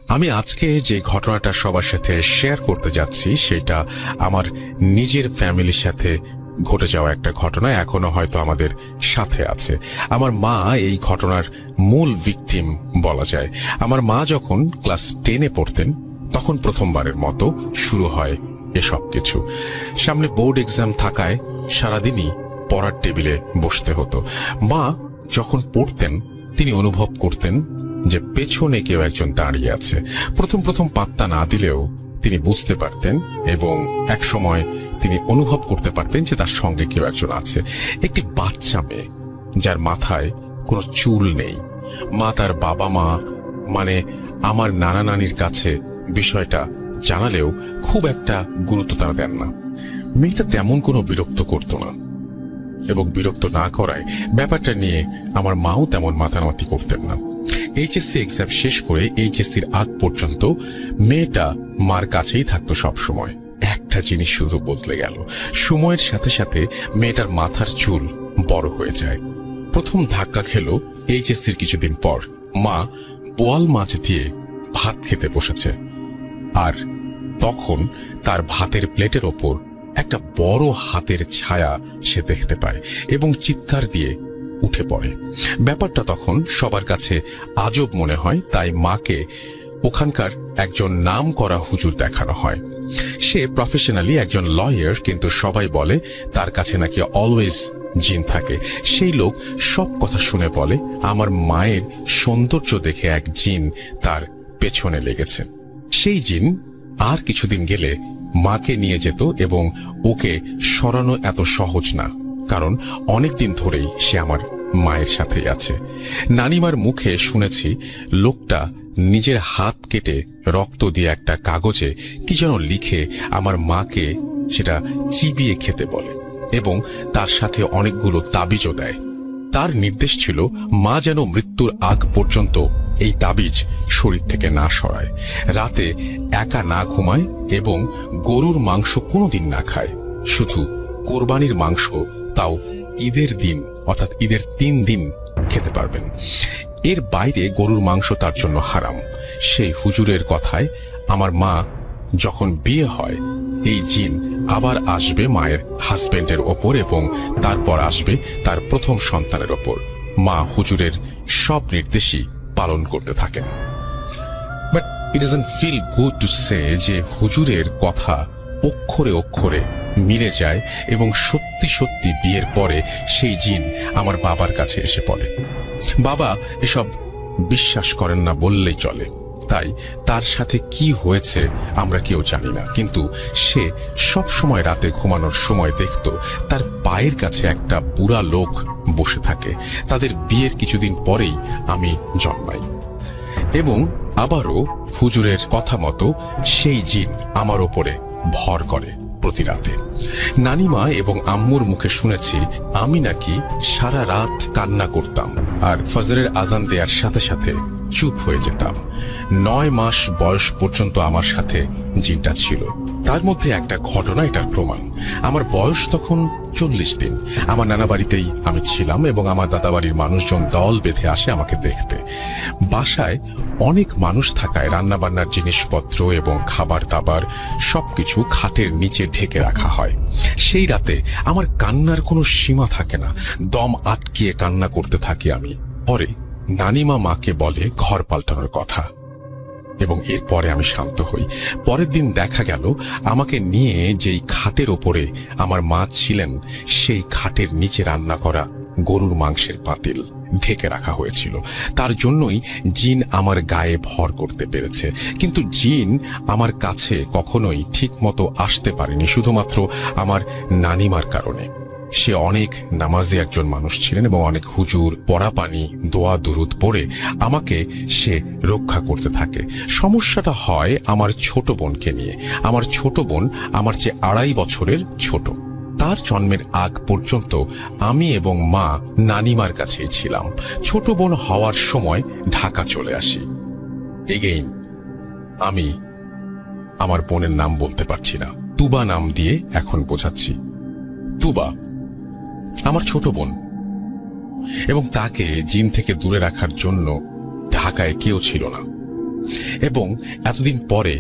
আমি আজকে যে ঘটনাটা সবার সাথে শেয়ার করতে যাচ্ছি সেটা আমার নিজের ফ্যামিলির সাথে ঘটে যাওয়া একটা ঘটনা, এখনো হয়তো আমাদের সাথে আছে। আমার মা এই ঘটনার মূল ভিকটিম বলা যায়। আমার মা যখন ক্লাস 10-এ পড়তেন তখন প্রথমবারের মতো শুরু হয় এসব কিছু। সামনে বোর্ড এক্সাম থাকায় সারাদিনই পড়ার টেবিলে বসতে হতো। মা যখন পড়তেন তিনি অনুভব করতেন যে পেছনে কেউ একজন দাঁড়িয়ে আছে। প্রথম প্রথম পাত্তা না দিলেও তিনি বুঝতে পারতেন এবং এক সময় তিনি অনুভব করতে পারতেন যে তার সঙ্গে কেউ একজন আছে। একটি বাচ্চা মেয়ে যার মাথায় কোনো চুল নেই। মা তার বাবা মা মানে আমার নানা নানির কাছে বিষয়টা জানালেও খুব একটা গুরুত্ব তারা দেন না। মেয়েটা তেমন কোনো বিরক্ত করত না এবং বিরক্ত না করায় ব্যাপারটা নিয়ে আমার মাও তেমন মাতামাতি করতেন না। এইচএসসি এক্সাম শেষ করে এইচএসসির আগ পর্যন্ত মেয়েটা মার কাছেই থাকতো সব সময়। একটা জিনিস শুধু বদলে গেল, সময়ের সাথে সাথে মেয়েটার মাথার চুল বড় হয়ে যায়। প্রথম ধাক্কা খেল এইচএসসির কিছুদিন পর। মা বোয়াল মাছ দিয়ে ভাত খেতে বসেছে, আর তখন তার ভাতের প্লেটের ওপর একটা বড় হাতের ছায়া সে দেখতে পায় এবং চিৎকার দিয়ে উঠে পড়ে। ব্যাপারটা তখন সবার কাছে আজব মনে হয়, তাই মাকে ওখানকার একজন নাম করা হুজুর দেখানো হয়। সে প্রফেশনালি একজন লয়ার, কিন্তু সবাই বলে তার কাছে নাকি অলওয়েজ জিন থাকে। সেই লোক সব কথা শুনে বলে আমার মায়ের সৌন্দর্য দেখে এক জিন তার পেছনে লেগেছে। সেই জিন আর কিছুদিন গেলে মাকে নিয়ে যেত এবং ওকে সরানো এত সহজ না, কারণ অনেকদিন ধরেই সে আমার মায়ের সাথেই আছে। নানিমার মুখে শুনেছি লোকটা নিজের হাত কেটে রক্ত দিয়ে একটা কাগজে কি যেন লিখে আমার মাকে সেটা চিবিয়ে খেতে বলে এবং তার সাথে অনেকগুলো তাবিজও দেয়। তার নির্দেশ ছিল মা যেন মৃত্যুর আগ পর্যন্ত এই তাবিজ শরীর থেকে না সরায়, রাতে একা না ঘুমায় এবং গরুর মাংস কোনোদিন না খায়, শুধু কোরবানির মাংস তাও ঈদের দিন অর্থাৎ ঈদের 3 দিন খেতে পারবেন। এর বাইরে গরুর মাংস তার জন্য হারাম। সেই হুজুরের কথায় আমার মা যখন বিয়ে হয় এই জিন আবার আসবে মায়ের হাজবেন্ডের ওপর এবং তারপর আসবে তার প্রথম সন্তানের ওপর। মা হুজুরের সব নির্দেশই পালন করতে থাকেন। But it doesn't feel good to say যে হুজুরের কথা অক্ষরে অক্ষরে মিলে যায় এবং সত্যি সত্যি বিয়ের পরে সেই জিন আমার বাবার কাছে এসে পড়ে। বাবা এসব বিশ্বাস করেন না বললেই চলে, তাই তার সাথে কি হয়েছে আমরা কেউ জানি না, কিন্তু সে সব সময় রাতে ঘুমানোর সময় দেখত তার পায়ের কাছে একটা বুড়া লোক বসে থাকে। তাদের বিয়ের কিছুদিন পরেই আমি জন্মাই এবং আবারও হুজুরের কথা মতো সেই জিন আমার ওপরে ভর করে প্রতি রাতে। নানিমা এবং আম্মুর মুখে শুনেছি আমি নাকি সারা রাত কান্না করতাম আর ফজরের আজান দেওয়ার সাথে সাথে চুপ হয়ে যেতাম। 9 মাস বয়স পর্যন্ত আমার সাথে জিনটা ছিল। তার মধ্যে একটা ঘটনা এটার প্রমাণ। আমার বয়স তখন 40 দিন। আমার নানা বাড়িতেই আমি ছিলাম এবং আমার দাদাবাড়ির মানুষজন দল বেঁধে আসে আমাকে দেখতে। বাসায় অনেক মানুষ থাকায় রান্নাবান্নার জিনিসপত্র এবং খাবার দাবার সবকিছু খাটের নিচে ঢেকে রাখা হয়। সেই রাতে আমার কান্নার কোনো সীমা থাকে না, দম আটকিয়ে কান্না করতে থাকি আমি। পরে নানিমা মাকে বলে ঘর পাল্টানোর কথা এবং এরপরে আমি শান্ত হই। পরের দিন দেখা গেল আমাকে নিয়ে যেই খাটের ওপরে আমার মা ছিলেন সেই খাটের নিচে রান্না করা গরুর মাংসের পাতিল ঢেকে রাখা হয়েছিল। তার জন্যই জিন আমার গায়ে ভর করতে পেরেছে। কিন্তু জিন আমার কাছে কখনোই ঠিক মতো আসতে পারেনি, শুধুমাত্র আমার নানিমার কারণে। সে অনেক নামাজি একজন মানুষ ছিলেন এবং অনেক হুজুর পড়া পানি দোয়া দুরুদ পড়ে আমাকে সে রক্ষা করতে থাকে। সমস্যাটা হয় আমার ছোট বোনকে নিয়ে। আমার ছোট বোন আমার চেয়ে 2.5 বছরের ছোট। তার জন্মের আগ পর্যন্ত আমি এবং মা নানিমার কাছেই ছিলাম। ছোট বোন হওয়ার সময় ঢাকা চলে আসি। এগেইন আমি আমার বোনের নাম বলতে পারছি না, তুবা নাম দিয়ে এখন বোঝাচ্ছি। তুবা আমার ছোট বোন এবং তাকে জিন থেকে দূরে রাখার জন্য ঢাকায় কেউ ছিল না এবং এতদিন পরে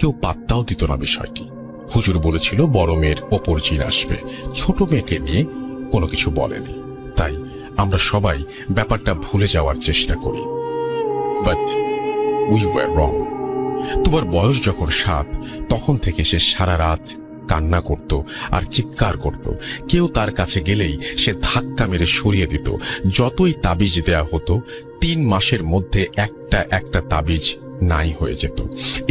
কেউ পাত্তাও দিত না বিষয়টি। হুজুর বলেছিল বড় মেয়ের ওপর জিন আসবে, ছোট মেয়েকে নিয়ে কোনো কিছু বলেনি। তাই আমরা সবাই ব্যাপারটা ভুলে যাওয়ার চেষ্টা করি, বাট উই ওয়ার রং। তোমার বয়স যখন 7, তখন থেকে সে সারা রাত কান্না করত আর চিৎকার করত। কেউ তার কাছে গেলেই সে ধাক্কা মেরে সরিয়ে দিত। যতই তাবিজ দেয়া হতো, 3 মাসের মধ্যে একটা তাবিজ নাই হয়ে যেত।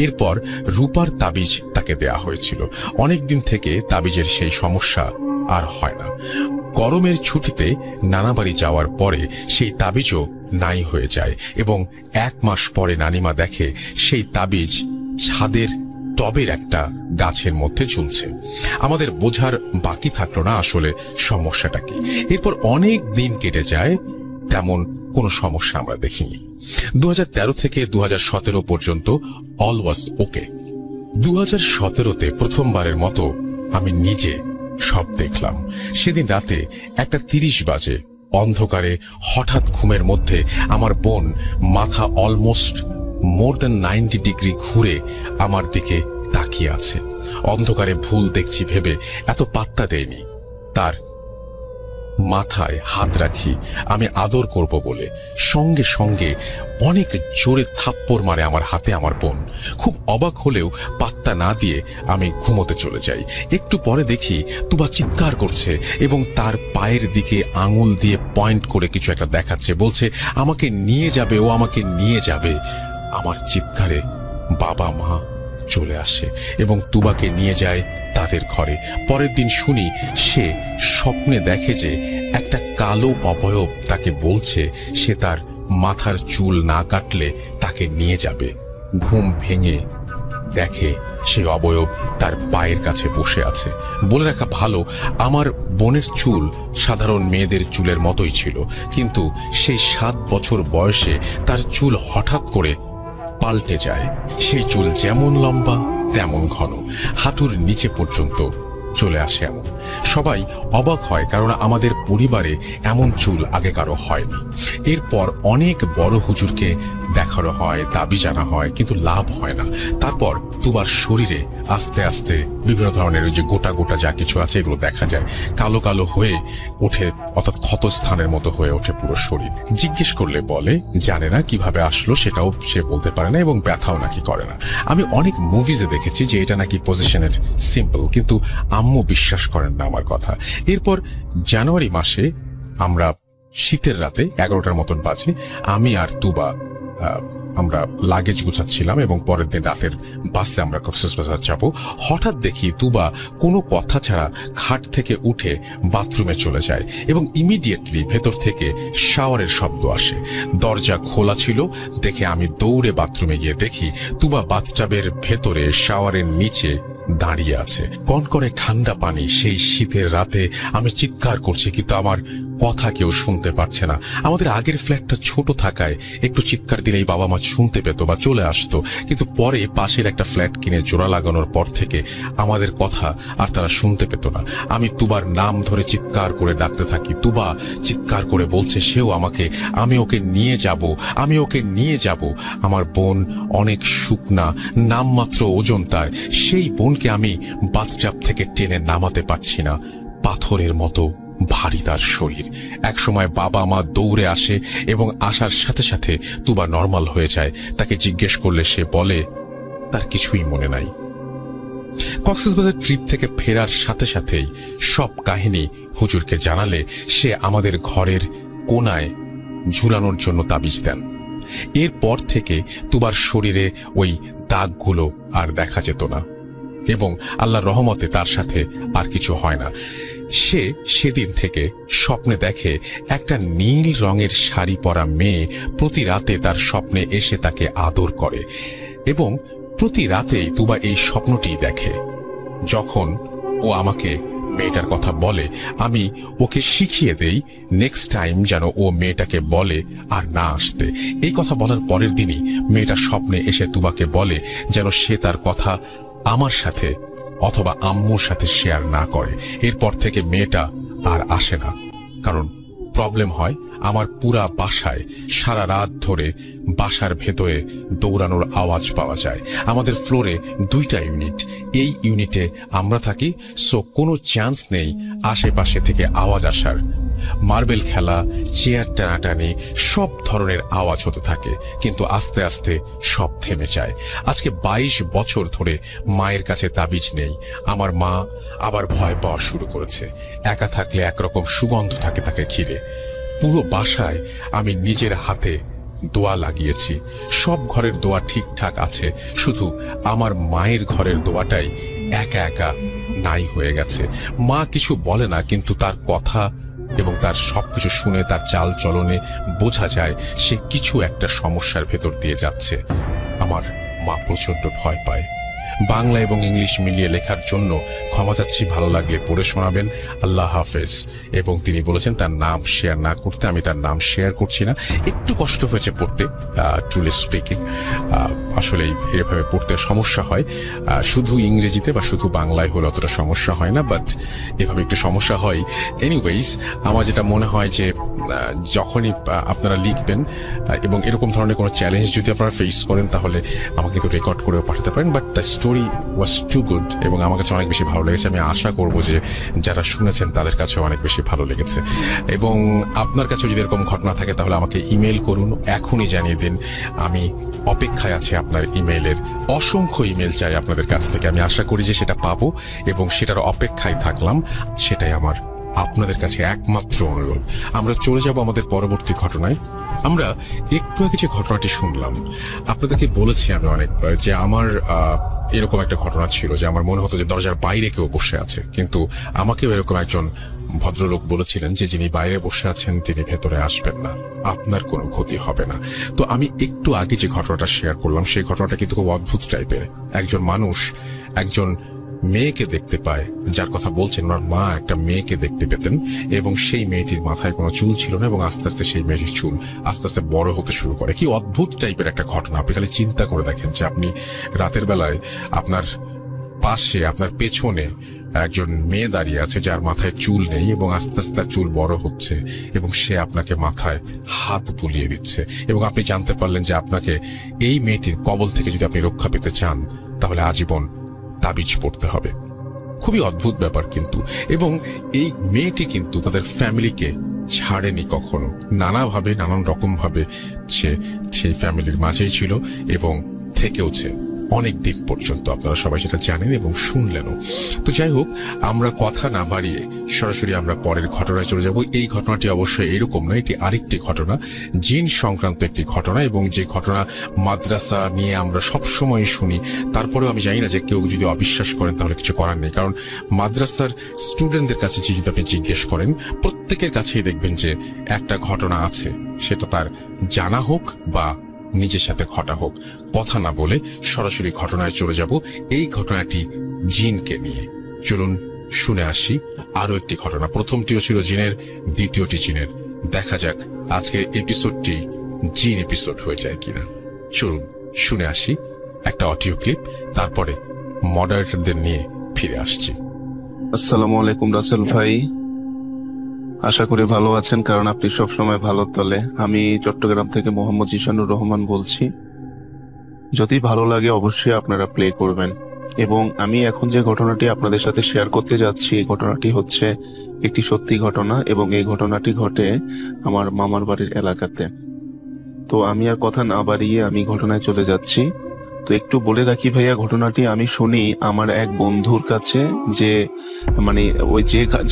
এরপর রূপার তাবিজ তাকে দেয়া হয়েছিল। অনেকদিন থেকে তাবিজের সেই সমস্যা আর হয় না। গরমের ছুটিতে নানা বাড়ি যাওয়ার পরে সেই তাবিজও নাই হয়ে যায় এবং 1 মাস পরে নানিমা দেখে সেই তাবিজ ছাদের টবের একটা গাছের মধ্যে ঝুলছে। আমাদের বোঝার বাকি থাকলো না আসলে সমস্যাটা কি। এরপর অনেক দিন কেটে যায়, তেমন কোনো সমস্যা আমরা দেখিনি। 2013 থেকে 2017 পর্যন্ত অল ওয়াজ ওকে। 2017তে প্রথমবারের মতো আমি নিজে সব দেখলাম। সেদিন রাতে 1:30 বাজে অন্ধকারে হঠাৎ ঘুমের মধ্যে আমার বোন মাথা অলমোস্ট মোর দ্যান 90 ডিগ্রি ঘুরে আমার দিকে তাকিয়ে আছে। অন্ধকারে ভুল দেখছি ভেবে এত পাত্তা দেয়নি। তার মাথায় হাত রাখি আমি আদর করব বলে। সঙ্গে সঙ্গে অনেক জোরে থাপ্পড় মারে আমার হাতে আমার বোন। খুব অবাক হলেও পাত্তা না দিয়ে আমি ঘুমোতে চলে যাই। একটু পরে দেখি তুবা চিৎকার করছে এবং তার পায়ের দিকে আঙুল দিয়ে পয়েন্ট করে কিছু একটা দেখাচ্ছে, বলছে আমাকে নিয়ে যাবে, ও আমাকে নিয়ে যাবে। আমার চিৎকারে বাবা মা চলে আসে এবং তুবাকে নিয়ে যায় তাদের ঘরে। পরের দিন শুনি সে স্বপ্নে দেখে যে একটা কালো অবয়ব তাকে বলছে সে তার মাথার চুল না কাটলে তাকে নিয়ে যাবে। ঘুম ভেঙে দেখে সে অবয়ব তার পায়ের কাছে বসে আছে। বলে রাখা ভালো, আমার বোনের চুল সাধারণ মেয়েদের চুলের মতোই ছিল, কিন্তু সেই 7 বছর বয়সে তার চুল হঠাৎ করে পাল্টে যায়। সেই চুল যেমন লম্বা তেমন ঘন, হাঁটুর নিচে পর্যন্ত চলে আসে এমন। সবাই অবাক হয়, কারণ আমাদের পরিবারে এমন চুল আগে কারো হয়নি। এরপর অনেক বড় হুজুরকে দেখানো হয়, দাবি জানা হয়, কিন্তু লাভ হয় না। তারপর তুবার শরীরে আস্তে আস্তে বিভিন্ন ধরনের ওই যে গোটা গোটা যা কিছু আছে এগুলো দেখা যায়, কালো কালো হয়ে ওঠে, অর্থাৎ ক্ষতস্থানের মতো হয়ে ওঠে পুরো শরীর। জিজ্ঞেস করলে বলে জানে না কিভাবে আসলো, সেটাও সে বলতে পারে না এবং ব্যথাও নাকি করে না। আমি অনেক মুভিজে দেখেছি যে এটা নাকি পজিশনের সিম্পল, কিন্তু আম্মু বিশ্বাস করেন না আমার কথা। এরপর জানুয়ারি মাসে আমরা শীতের রাতে 11টার মতন বাজে, আমি আর তুবা আমরা লাগেজ গুছাচ্ছিলাম এবং পরের দিন রাতের বাসে আমরা কক্সবাজার যাব। হঠাৎ দেখি তুবা কোনো কথা ছাড়া খাট থেকে উঠে বাথরুমে চলে যায় এবং ইমিডিয়েটলি ভেতর থেকে শাওয়ারের শব্দ আসে। দরজা খোলা ছিল দেখে আমি দৌড়ে বাথরুমে গিয়ে দেখি তুবা বাথটাবের ভেতরে শাওয়ারের নিচে দাঁড়িয়ে আছে। কনকনে ঠান্ডা পানি, সেই শীতের রাতে আমি চিৎকার করছি, কিন্তু আমার কথা কেউ শুনতে পারছে না। আমাদের আগের ফ্ল্যাটটা ছোট থাকায় একটু চিৎকার দিলেই বাবা মা শুনতে পেত বা চলে আসতো, কিন্তু পরে পাশের একটা ফ্ল্যাট কিনে জোড়া লাগানোর পর থেকে আমাদের কথা আর তারা শুনতে পেত না। আমি তুবার নাম ধরে চিৎকার করে ডাকতে থাকি। তুবা চিৎকার করে বলছে সেও আমাকে, আমি ওকে নিয়ে যাব, আমি ওকে নিয়ে যাব। আমার বোন অনেক শুকনা, নামমাত্র ওজন তার। সেই বোনকে আমি বাথটাব থেকে টেনে নামাতে পারছি না, পাথরের মতো ভারী তার শরীর। একসময় বাবা মা দৌড়ে আসে এবং আসার সাথে সাথে তুবা নর্মাল হয়ে যায়। তাকে জিজ্ঞেস করলে সে বলে তার কিছুই মনে নাই। কক্সবাজার ট্রিপ থেকে ফেরার সাথে সাথেই সব কাহিনী হুজুরকে জানালে সে আমাদের ঘরের কোনায় ঝুলানোর জন্য তাবিজ দেন। এরপর থেকে তুবার শরীরে ওই দাগগুলো আর দেখা যেত না এবং আল্লাহর রহমতে তার সাথে আর কিছু হয় না। সে সেদিন থেকে স্বপ্নে দেখে একটা নীল রঙের শাড়ি পরা মেয়ে প্রতি রাতে তার স্বপ্নে এসে তাকে আদর করে এবং প্রতি রাতেই তুবা এই স্বপ্নটি দেখে। যখন ও আমাকে মেয়েটার কথা বলে আমি ওকে শিখিয়ে দেই নেক্সট টাইম যেন ও মেয়েটাকে বলে আর না আসতে। এই কথা বলার পরের দিনই মেয়েটা স্বপ্নে এসে তুবাকে বলে যেন সে তার কথা আমার সাথে অথবা আম্মুর সাথে শেয়ার না করে। এরপর থেকে মেয়েটা আর আসে না, কারণ প্রবলেম হয় আমার পুরা বাসায় সারা রাত ধরে বাসার ভেতরে দৌড়ানোর আওয়াজ পাওয়া যায়। আমাদের ফ্লোরে 2টা ইউনিট, এই ইউনিটে আমরা থাকি, সো কোনো চান্স নেই আশেপাশে থেকে আওয়াজ আসার। মার্বেল খেলা, চেয়ার টানাটানি, সব ধরনের আওয়াজ হতে থাকে, কিন্তু আস্তে আস্তে সব থেমে যায়। আজকে 22 বছর ধরে মায়ের কাছে তাবিজ নেই। আমার মা আবার ভয় পাওয়া শুরু করেছে। একা থাকলে একরকম সুগন্ধ থাকে তাকে ঘিরে। পুরো বাসায় আমি নিজের হাতে দোয়া লাগিয়েছি, সব ঘরের দোয়া ঠিকঠাক আছে, শুধু আমার মায়ের ঘরের দোয়াটাই একা একা নাই হয়ে গেছে। মা কিছু বলে না, কিন্তু তার কথা এবং তার সবকিছু শুনে তার চাল চলনে বোঝা যায় সে কিছু একটা সমস্যার ভেতর দিয়ে যাচ্ছে। আমার মা প্রচন্ড ভয় পায়। বাংলা এবং ইংলিশ মিলিয়ে লেখার জন্য ক্ষমা চাচ্ছি, ভালো লাগলে পড়ে শোনাবেন। আল্লাহ হাফেজ। এবং তিনি বলেছেন তার নাম শেয়ার না করতে। আমি তার নাম শেয়ার করছি না। একটু কষ্ট হয়েছে পড়তে, ট্রুলি স্পিকিং। আসলে এভাবে পড়তে সমস্যা হয়, শুধু ইংরেজিতে বা শুধু বাংলায় হলে অতটা সমস্যা হয় না, বাট এভাবে একটু সমস্যা হয়। এনিওয়েজ, আমার যেটা মনে হয় যে যখনই আপনারা লিখবেন এবং এরকম ধরনের কোনো চ্যালেঞ্জ যদি আপনারা ফেস করেন, তাহলে আমাকে কিন্তু রেকর্ড করেও পাঠাতে পারেন। But the story was too good এবং আমার কাছে অনেক বেশি ভালো লেগেছে। আমি আশা করবো যে যারা শুনেছেন তাদের কাছেও অনেক বেশি ভালো লেগেছে। এবং আপনার কাছে যদি এরকম ঘটনা থাকে তাহলে আমাকে ইমেল করুন, এখনই জানিয়ে দিন। আমি অপেক্ষায় আছি আপনার ইমেলের। অসংখ্য ইমেল চাই আপনাদের কাছ থেকে। আমি আশা করি যে সেটা পাবো এবং সেটার অপেক্ষায় থাকলাম। সেটাই আমার আপনাদের কাছে একমাত্র অনুরোধ। আমরা চলে যাব আমাদের পরবর্তী ঘটনায়। আমরা একটু আগে যে ঘটনাটি শুনলাম, আপনাদেরকে বলেছি আমি অনেকবার যে আমার এরকম একটা ঘটনা ছিল যে আমার মনে হতো যে দরজার বাইরে কেউ বসে আছে, কিন্তু আমাকেও এরকম একজন ভদ্রলোক বলেছিলেন যে যিনি বাইরে বসে আছেন তিনি ভেতরে আসবেন না, আপনার কোনো ক্ষতি হবে না। তো আমি একটু আগে যে ঘটনাটা শেয়ার করলাম সেই ঘটনাটা কিন্তু খুব অদ্ভুত টাইপের। একজন মানুষ একজন মেয়েকে দেখতে পায়, যার কথা বলছেন ওনার মা একটা মেয়েকে দেখতে পেতেন, এবং সেই মেয়েটির মাথায় কোনো চুল ছিল না এবং আস্তে আস্তে সেই মেয়েটির চুল আস্তে আস্তে বড় হতে শুরু করে। কি অদ্ভুত টাইপের একটা ঘটনা। আপনি খালি চিন্তা করে দেখেন যে আপনি রাতের বেলায় আপনার পাশে, আপনার পেছনে একজন মেয়ে দাঁড়িয়ে আছে যার মাথায় চুল নেই এবং আস্তে আস্তে তার চুল বড় হচ্ছে এবং সে আপনাকে মাথায় হাত বুলিয়ে দিচ্ছে, এবং আপনি জানতে পারলেন যে আপনাকে এই মেয়েটির কবল থেকে যদি আপনি রক্ষা পেতে চান তাহলে আজীবন তাবিজ পড়তে হবে। খুবই অদ্ভুত ব্যাপার কিন্তু। এবং এই মেয়েটি কিন্তু তাদের ফ্যামিলিকে ছাড়েনি কখনো, নানাভাবে নানান রকম ভাবে সে সেই ফ্যামিলির মাঝেই ছিল এবং থেকেওছে অনেক দিন পর্যন্ত। আপনারা সবাই সেটা জানেন এবং শুনলেনও। তো যাই হোক, আমরা কথা না বাড়িয়ে সরাসরি আমরা পরের ঘটনায় চলে যাব। এই ঘটনাটি অবশ্যই এরকম নয়, এটি আরেকটি ঘটনা, জিন সংক্রান্ত একটি ঘটনা, এবং যে ঘটনা মাদ্রাসা নিয়ে আমরা সবসময় শুনি। তারপরেও আমি জানি না যে কেউ যদি অবিশ্বাস করেন তাহলে কিছু করার নেই, কারণ মাদ্রাসার স্টুডেন্টদের কাছে যদি আপনি জিজ্ঞেস করেন প্রত্যেকের কাছেই দেখবেন যে একটা ঘটনা আছে, সেটা তার জানা হোক বা নিজের সাথে ঘটা হোক। কথা না বলে সরাসরি ঘটনায় চলে যাব। এই ঘটনাটি জিনকে নিয়ে। চলুন শুনে আসি আরো একটি ঘটনা। প্রথমটিও ছিল জিনের, দ্বিতীয়টি জিনের। দেখা যাক আজকে এপিসোডটি জিন এপিসোড হয়ে যায় কিনা। চলুন শুনে আসি একটা অডিও ক্লিপ, তারপরে মডারেটরদের নিয়ে ফিরে আসছি। আসসালামু আলাইকুম রাসেল ভাই, আশা করি ভালো আছেন, কারণ আপনি সবসময় ভালো তলে। আমি চট্টগ্রাম থেকে মোহাম্মদ জিশানুর রহমান বলছি। যদি ভালো লাগে অবশ্যই আপনারা প্লে করবেন। এবং আমি এখন যে ঘটনাটি আপনাদের সাথে শেয়ার করতে যাচ্ছি, এই ঘটনাটি হচ্ছে একটি সত্যি ঘটনা, এবং এই ঘটনাটি ঘটে আমার মামার বাড়ির এলাকাতে। তো আমি আর কথা না বাড়িয়ে আমি ঘটনায় চলে যাচ্ছি। তো একটু বলে রাখি ভাইয়া, ঘটনাটি আমি শুনি আমার এক বন্ধুর কাছে, যে মানে ওই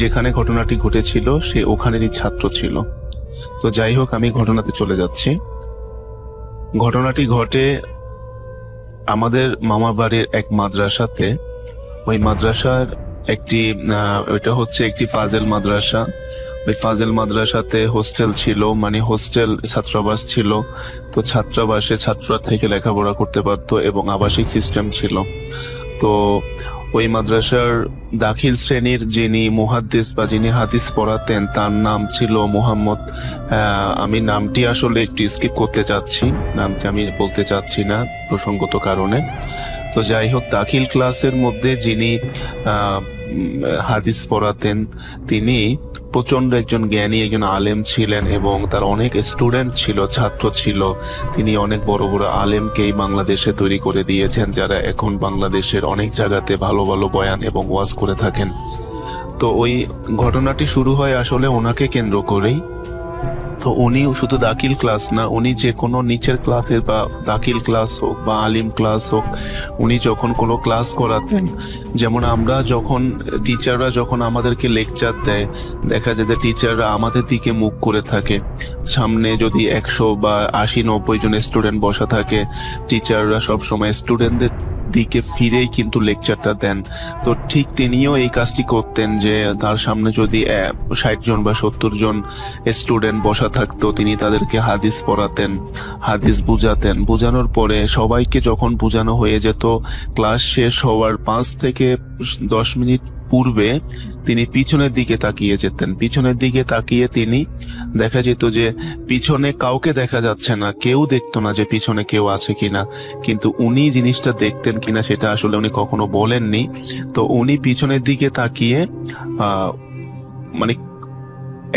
যেখানে ঘটনাটি ঘটেছিল সে ওখানেরই ছাত্র ছিল। তো যাই হোক, আমি ঘটনাতে চলে যাচ্ছি। ঘটনাটি ঘটে আমাদের মামা বাড়ির এক মাদ্রাসাতে। ওই মাদ্রাসার একটি ওইটা হচ্ছে একটি ফাজেল মাদ্রাসা। ওই ফাজেল মাদ্রাসাতে হোস্টেল ছিল, মানে হোস্টেল ছাত্রাবাস ছিল। তো ছাত্রাবাসে ছাত্ররা থেকে লেখাপড়া করতে পারতো এবং আবাসিক সিস্টেম ছিল। তো ওই মাদ্রাসার দাখিল শ্রেণীর যিনি মুহাদ্দিস বা যিনি হাদিস পড়াতেন তার নাম ছিল মোহাম্মদ, আমি নামটি আসলে একটু স্কিপ করতে চাচ্ছি, নামটি আমি বলতে চাচ্ছি না প্রসঙ্গত কারণে। তো যাই হোক, দাখিল ক্লাসের মধ্যে যিনি হাদিস পড়াতেন তিনি প্রচন্ড একজন জ্ঞানী, একজন আলেম ছিলেন এবং তার অনেক স্টুডেন্ট ছিল, ছাত্র ছিল। তিনি অনেক বড় বড় আলেমকেই বাংলাদেশে তৈরি করে দিয়েছেন, যারা এখন বাংলাদেশের অনেক জায়গাতে ভালো ভালো বয়ান এবং ওয়াজ করে থাকেন। তো ওই ঘটনাটি শুরু হয় আসলে ওনাকে কেন্দ্র করেই। তো উনি শুধু দাখিল ক্লাস না, উনি যে কোনো নিচের ক্লাসের বা দাখিল ক্লাস হোক বা আলিম ক্লাস হোক, উনি যখন কোনো ক্লাস করাতেন, যেমন আমরা যখন টিচাররা যখন আমাদেরকে লেকচার দেয়, দেখা যায় যে টিচাররা আমাদের দিকে মুখ করে থাকে। সামনে যদি 100 বা 80-90 জন স্টুডেন্ট বসা থাকে, টিচাররা সবসময় স্টুডেন্টদের দিকে ফিরেই কিন্তু লেকচারটা দেন। তো ঠিক তিনিও এই কাজটি করতেন যে তার সামনে যদি 60 জন বা 70 জন স্টুডেন্ট বসা থাকতো, তিনি তাদেরকে হাদিস পড়াতেন, হাদিস বুঝাতেন। বুঝানোর পরে সবাইকে যখন বুঝানো হয়ে যেত, ক্লাস শেষ হওয়ার 5 থেকে 10 মিনিট পূর্বে তিনি পিছনের দিকে তাকিয়ে যেতেন। পিছনের দিকে তাকিয়ে তিনি দেখা যেত যে পিছনে কাউকে দেখা যাচ্ছে না, কেউ দেখতো না যে পিছনে কেউ আছে কিনা, কিন্তু উনি জিনিসটা দেখতেন কিনা সেটা আসলে উনি কখনো বলেননি। তো উনি পিছনের দিকে তাকিয়ে মানে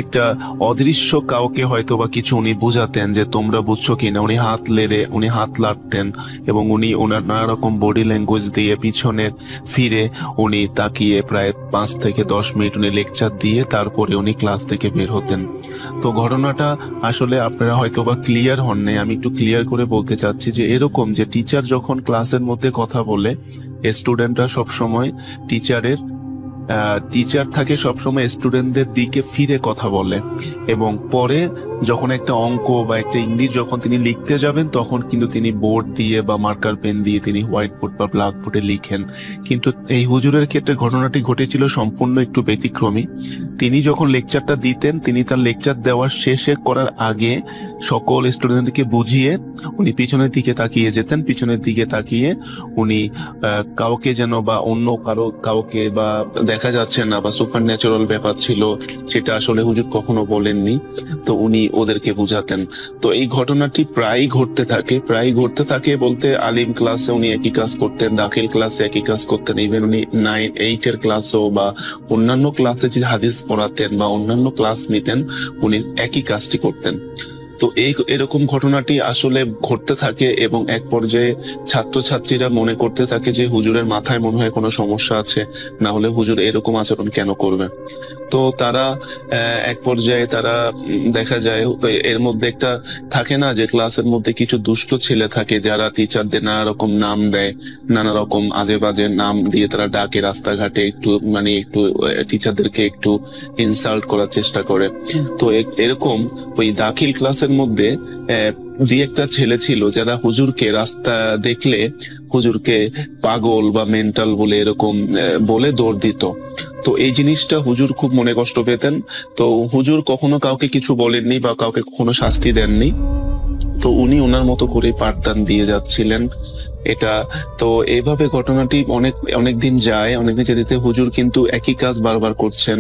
একটা অদৃশ্য কাউকে হয়তো বা কিছু উনি বুঝাতেন যে তোমরা বুঝছো কিনা। উনি হাত লাড়তেন এবং উনি ওনার নানা রকম বডি ল্যাঙ্গুয়েজ দিয়ে পিছনে ফিরে উনি তাকিয়ে প্রায় 5 থেকে 10 মিনিট উনি লেকচার দিয়ে তারপরে উনি ক্লাস থেকে বের হতেন। তো ঘটনাটা আসলে আপনারা হয়তো বা ক্লিয়ার হন নাই, আমি একটু ক্লিয়ার করে বলতে চাচ্ছি যে এরকম যে টিচার যখন ক্লাসের মধ্যে কথা বলে, স্টুডেন্টরা সবসময় টিচার থাকে সবসময় স্টুডেন্টদের দিকে ফিরে কথা বলে, এবং পরে যখন একটা অঙ্ক বা একটা ইংলিশ যখন তিনি লিখতে যাবেন, তখন কিন্তু তিনি বোর্ড দিয়ে বা মার্কার পেন দিয়ে তিনি হোয়াইট বোর্ড বা ব্ল্যাক বোর্ডে লিখেন। কিন্তু এই হুজুরের ক্ষেত্রে ঘটনাটি ঘটেছিল সম্পূর্ণ একটু ব্যতিক্রমী। তিনি যখন লেকচারটা দিতেন, তিনি তার লেকচার দেওয়ার শেষে করার আগে সকল স্টুডেন্টকে বুঝিয়ে উনি পিছনের দিকে তাকিয়ে যেতেন। পিছনের দিকে তাকিয়ে উনি কাউকে যেন বা অন্য কাউকে বা দেখা যাচ্ছে না বা সুপার ন্যাচারাল ব্যাপার ছিল, সেটা আসলে হুজুর কখনো বলেননি। তো উনি ওদেরকে বুঝাতেন। তো এই ঘটনাটি প্রায় ঘটতে থাকে বলতে আলিম ক্লাসে উনি একই কাজ করতেন, দাখিল ক্লাসে একই কাজ করতেন, ইভেন উনি 9-8 ক্লাসেও বা অন্যান্য ক্লাসে যে হাদিস পড়াতেন বা অন্যান্য ক্লাস নিতেন, উনি একই কাজটি করতেন। তো এরকম ঘটনাটি আসলে ঘটতে থাকে এবং এক পর্যায়ে ছাত্রছাত্রীরা মনে করতে থাকে যে হুজুরের মাথায় মনে হয় কোনো সমস্যা আছে, না হলে হুজুর এরকম আচরণ কেন করবে। তো তারা এক পর্যায়ে তারা দেখা যায় এর মধ্যে একটা থাকে না যে ক্লাসের মধ্যে কিছু দুষ্ট ছেলে থাকে যারা টিচারদের নানা রকম নাম দেয়, নানা রকম আজে বাজে নাম দিয়ে তারা ডাকে রাস্তাঘাটে, একটু টিচারদেরকে একটু ইনসাল্ট করার চেষ্টা করে। তো এরকম ওই দাখিল ক্লাসের মধ্যে দুই একটা ছেলে ছিল যারা হুজুরকে রাস্তা দেখলে হুজুরকে পাগল বা মেন্টাল বলে এরকম বলে দৌড় দিত। তো এই জিনিসটা হুজুর খুব মনে কষ্ট পেতেন। তো হুজুর কখনো কাউকে কিছু বলেননি বা কাউকে কখনো শাস্তি দেননি। তো উনি ওনার মতো করে পাঠদান দিয়ে যাচ্ছিলেন এটা। তো এইভাবে ঘটনাটি অনেকদিন যায়। অনেকদিন যেতে হুজুর কিন্তু একই কাজ বারবার করছেন।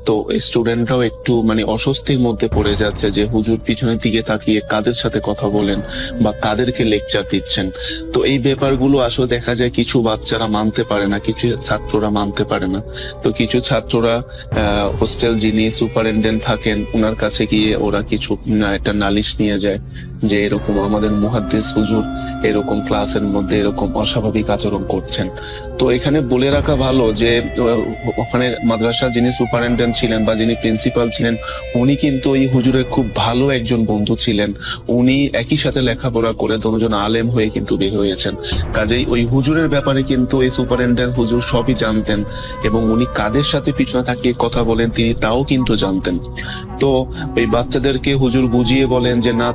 তো স্টুডেন্টরাও একটু অস্বস্তির মধ্যে পড়ে যাচ্ছে যে হুজুর পিছনের দিকে তাকিয়ে কাদের সাথে কথা বলেন বা কাদেরকে লেকচার দিচ্ছেন। তো এই ব্যাপারগুলো আসলে দেখা যায় কিছু বাচ্চারা মানতে পারে না, কিছু ছাত্ররা মানতে পারে না। তো কিছু ছাত্ররা হোস্টেল যিনি সুপারিনটেন্ডেন্ট থাকেন ওনার কাছে গিয়ে ওরা কিছু একটা নালিশ নিয়ে যায় যে এরকম আমাদের মুহাদ্দিস হুজুর এরকম ক্লাসের মধ্যে এরকম অস্বাভাবিক আচরণ করছেন। তো এখানে বলে রাখা ভালো যে ওখানে মাদ্রাসা যিনি সুপারিনটেন্ডেন্ট ছিলেন বা যিনি প্রিন্সিপাল ছিলেন, উনি কিন্তু ওই হুজুরের খুব ভালো একজন বন্ধু ছিলেন। উনি একই সাথে লেখাপড়া করে দুজন আলেম হয়ে কিন্তু বের হয়েছেন। কাজেই ওই হুজুরের ব্যাপারে কিন্তু এই সুপারিনটেন্ডেন্ট হুজুর সবই জানতেন এবং উনি কাদের সাথে পিছনে থাকিয়ে কথা বলেন তিনি তাও কিন্তু জানতেন। তো ওই বাচ্চাদেরকে হুজুর বুঝিয়ে বলেন যে না,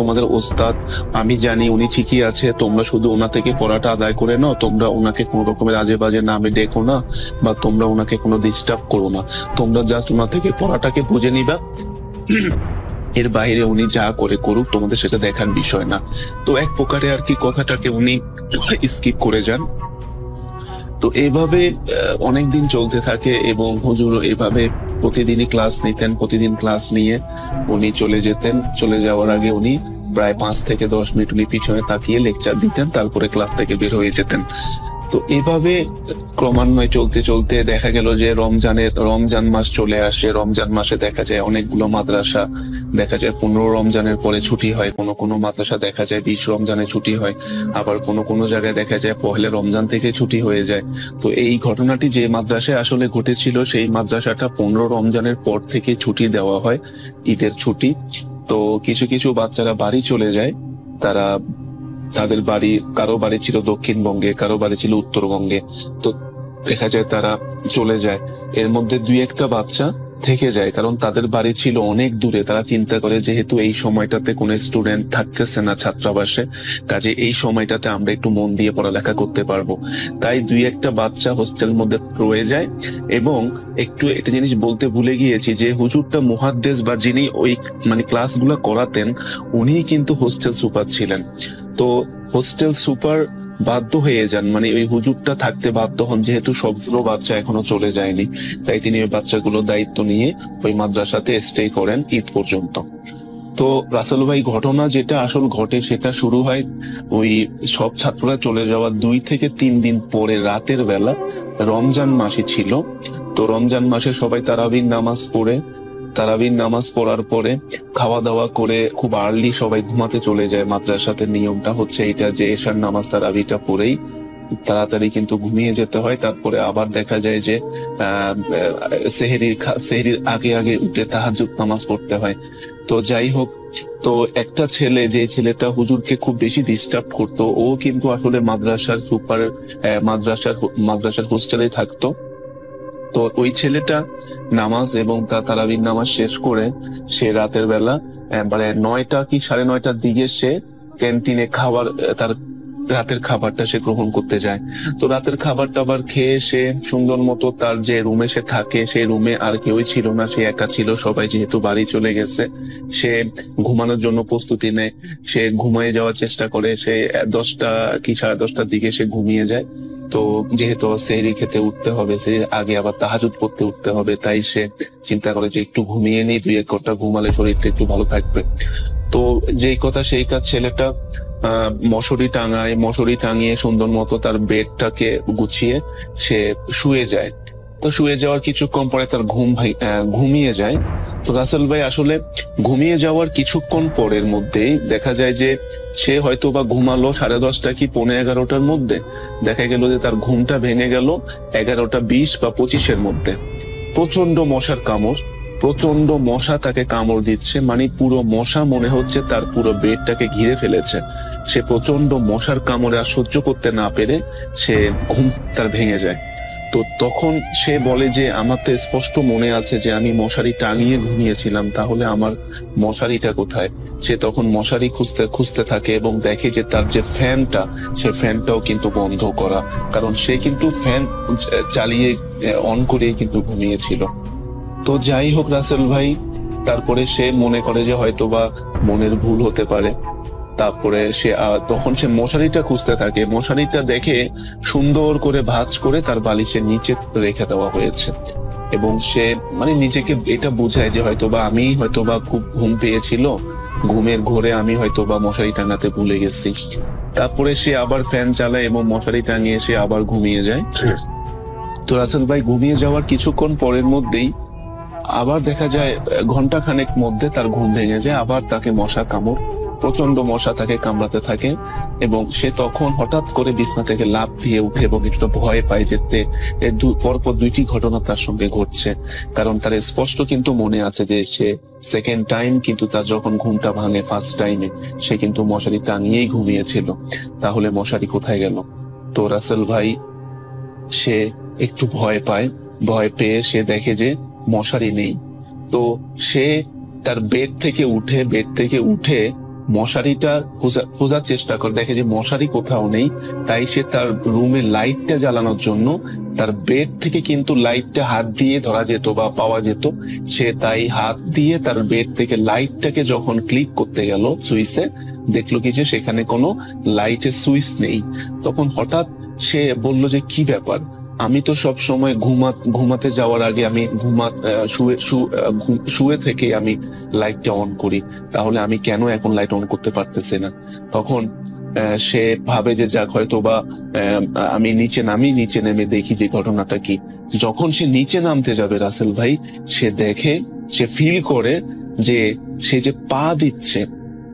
তোমাদের ওস্তাদ আমি জানি উনি ঠিকই আছে, তোমরা শুধু ওনা থেকে পড়াটা আদায় করে নাও, তোমরা ওনাকে কোনো রকমের আজে বাজে নামে ডেকো না বা তোমরা ওনাকে কোনো ডিস্টার্ব করো না, তোমরা জাস্ট ওনা থেকে পড়াটাকে বুঝে নিবা, এর বাইরে উনি যা করে করুক তোমাদের সেটা দেখার বিষয় না। তো এক প্রকারে আর কি কথাটাকে উনি স্কিপ করে যান। তো এইভাবে অনেকদিন চলতে থাকে এবং হুজুর এভাবে প্রতিদিনই ক্লাস নিতেন। প্রতিদিন ক্লাস নিয়ে উনি চলে যেতেন। চলে যাওয়ার আগে উনি প্রায় 5 থেকে 10 মিনিট উনি পিছনে তাকিয়ে লেকচার দিতেন, তারপরে ক্লাস থেকে বের হয়ে যেতেন। তো এভাবে ক্রমান্বয়ে চলতে চলতে দেখা গেল যে রমজান মাস চলে আসে। রমজান মাসে দেখা যায় অনেকগুলো মাদ্রাসা, দেখা যায় 15 রমজানের পরে ছুটি হয়, কোনো কোনো মাদ্রাসা দেখা যায় 20 রমজানে ছুটি হয়, আবার কোনো কোনো জায়গায় দেখা যায় পহেলা রমজান থেকে ছুটি হয়ে যায়। তো এই ঘটনাটি যে মাদ্রাসায় আসলে ঘটেছিল, সেই মাদ্রাসাটা 15 রমজানের পর থেকে ছুটি দেওয়া হয়, ঈদের ছুটি। তো কিছু কিছু বাচ্চারা বাড়ি চলে যায়। তারা তাদের বাড়ি, কারো বাড়ি ছিল দক্ষিণবঙ্গে, কারো বাড়ি ছিল উত্তরবঙ্গে। তো দেখা যায় তারা চলে যায়, এর মধ্যে 2-1টা বাচ্চা থেকে যায়, কারণ তাদের বাড়ি ছিল অনেক দূরে। তারা চিন্তা করে যেহেতু এই সময়টাতে কোনো স্টুডেন্ট থাকতেছে না ছাত্রাবাসে, কাজে এই সময়টাতে আমরা একটু মন দিয়ে পড়ালেখা করতে পারবো, তাই 2-1টা বাচ্চা হোস্টেলের মধ্যে রয়ে যায়। এবং একটু একটা জিনিস বলতে ভুলে গিয়েছি, যে হুজুরটা মুহাদ্দেস বা যিনি ওই মানে ক্লাসগুলো করাতেন, উনি কিন্তু হোস্টেল সুপার ছিলেন। তো হোস্টেল সুপার বাধ্য হয়ে যান, মানে ওই হুজুরটা থাকতে বাধ্য হন, যেহেতু সবগুলো বাচ্চা এখনো চলে যায়নি, তাই তিনি ওই বাচ্চাগুলোর দায়িত্ব নিয়ে ওই মাদ্রাসাতে স্টে করেন ঈদ পর্যন্ত। তো রাসেল ভাই, ঘটনা যেটা আসল ঘটে সেটা শুরু হয় ওই সব ছাত্ররা চলে যাওয়ার 2 থেকে 3 দিন পরে রাতের বেলা। রমজান মাসে ছিল, তো রমজান মাসে সবাই তারাবির নামাজ পড়ার পরে খাওয়া দাওয়া করে খুব আর্লি সবাই ঘুমাতে চলে যায়। মাদ্রাসাতে নিয়মটা হচ্ছে এটা যে এশার নামাজ তারাবিটা পড়েই তাড়াতাড়ি কিন্তু ঘুমিয়ে যেতে হয়। তারপরে আবার দেখা যায় যে সেহরির আগে আগে উঠে তাহাজ্জুদ নামাজ পড়তে হয়। তো যাই হোক, তো একটা ছেলে, যে ছেলেটা হুজুরকে খুব বেশি ডিস্টার্ব করতো, ও কিন্তু আসলে মাদ্রাসার হোস্টেলে থাকতো। তো ওই ছেলেটা নামাজ এবং তারাবির নামাজ শেষ করে সে রাতের বেলা মানে 9টা কি 9:30টার দিকে সে ক্যান্টিনে তার রাতের খাবারটা সে গ্রহণ করতে যায়। তো রাতের খাবার টাবার খেয়ে সে সুন্দর মতো তার যে রুমে সে থাকে, সেই রুমে আর কেউই ছিল না, সে একা ছিল, সবাই যেহেতু বাড়ি চলে গেছে। সে ঘুমানোর জন্য প্রস্তুতি নেয়, সে ঘুমিয়ে যাওয়ার চেষ্টা করে। সে 10টা কি 10:30টার দিকে সে ঘুমিয়ে যায়। তো যেহেতু সেহরি খেতে উঠতে হবে, সে আগে আবার তাহাজ্জুদ পড়তে উঠতে হবে, তাই সে চিন্তা করে যে একটু ঘুমিয়ে নিই, 2-1 ঘন্টা ঘুমালে শরীরটা একটু ভালো থাকবে। তো যেই কথা সেই কাজ, ছেলেটা মশারি টাঙিয়ে সুন্দর মতো তার বেডটাকে গুছিয়ে সে শুয়ে যায়। তো শুয়ে যাওয়ার কিছুক্ষণ পরে তার ঘুমিয়ে যায়। তো রাসেল ভাই, আসলে ঘুমিয়ে যাওয়ার কিছুক্ষণ পরের মধ্যেই দেখা যায় যে সে হয়তো বা ঘুমালো 10:30 কি 11:45টার মধ্যে, দেখা গেল যে তার ঘুমটা ভেঙে গেল 11:20 বা 25-এর মধ্যে। প্রচন্ড মশার কামড়, প্রচন্ড মশা তাকে কামড় দিচ্ছে, মানে পুরো মশা মনে হচ্ছে তার পুরো বেডটাকে ঘিরে ফেলেছে। সে প্রচন্ড মশার কামড়ে আর সহ্য করতে না পেরে সে ঘুম তার ভেঙে যায়। তো তখন সে বলে যে আমার তো স্পষ্ট মনে আছে যে আমি মশারি টাঙিয়ে ঘুমিয়েছিলাম, তাহলে আমার মশারিটা কোথায়? সে তখন মশারি খুঁজতে থাকে এবং দেখে যে তার যে ফ্যানটা, সে ফ্যানটাও কিন্তু বন্ধ করা, কারণ সে কিন্তু ফ্যান চালিয়ে অন করে কিন্তু ঘুমিয়েছিল। তো যাই হোক রাসেল ভাই, তারপরে সে মনে করে যে হয়তোবা মনের ভুল হতে পারে। তারপরে তখন সে মশারিটা খুঁজতে থাকে, মশারিটা দেখে সুন্দর করে ভাঁজ করে তার বালিশের নিচে রেখে দেওয়া হয়েছে। এবং সে মানে নিজেকে এটা বুঝায় যে হয়তোবা খুব ঘুম পেয়েছিল, ঘুমের ঘোরে আমি হয়তোবা মশারি টাঙাতে ভুলে গেছি। তারপরে সে আবার ফ্যান চালায় এবং মশারি টাঙিয়ে সে আবার ঘুমিয়ে যায়। তো রাসেল ভাই, ঘুমিয়ে যাওয়ার কিছুক্ষণ পরের মধ্যেই আবার দেখা যায় ঘন্টাখানেক মধ্যে তার ঘুম ভেঙে যায়, আবার তাকে প্রচন্ড মশা তাকে কামড়াতে থাকে। এবং সে তখন হঠাৎ করে বিছনা থেকে লাফ দিয়ে উঠে এবং একটু ভয় পায় যে পরপর 2টি ঘটনা তার সঙ্গে ঘটছে। কারণ তার স্পষ্ট কিন্তু মনে আছে যে সে সেকেন্ড টাইম কিন্তু তার যখন ঘুমটা ভাঙে, ফার্স্ট টাইমে সে কিন্তু মশারি টাঙিয়েই ঘুমিয়েছিল, তাহলে মশারি কোথায় গেল? তো রাসেল ভাই, সে একটু ভয় পেয়ে সে দেখে যে মশারি নেই। তো সে তার বেড থেকে উঠে মশারিটা খোঁজার চেষ্টা করে, দেখে যে মশারি কোথাও নেই। তাই সে তার রুমে লাইটটা জ্বালানোর জন্য তার বেড থেকে কিন্তু লাইটটা হাত দিয়ে ধরা যেত বা পাওয়া যেত, সে তাই হাত দিয়ে তার বেড থেকে লাইটটাকে যখন ক্লিক করতে গেল সুইচে, দেখলো কি যে সেখানে কোনো লাইটের সুইচ নেই। তখন হঠাৎ সে বলল যে কি ব্যাপার, আমি তো সব সময় ঘুমাতে যাওয়ার আগে আমি শুয়ে থেকে আমি লাইটটা অন করি, তাহলে আমি কেন এখন লাইট অন করতে পারতেছি না? তখন সে ভাবে যে যাক হয়তো বা আমি নিচে নেমে দেখি যে ঘটনাটা কি। যখন সে নিচে নামতে যাবে রাসেল ভাই, সে দেখে, সে ফিল করে যে সে যে পা দিচ্ছে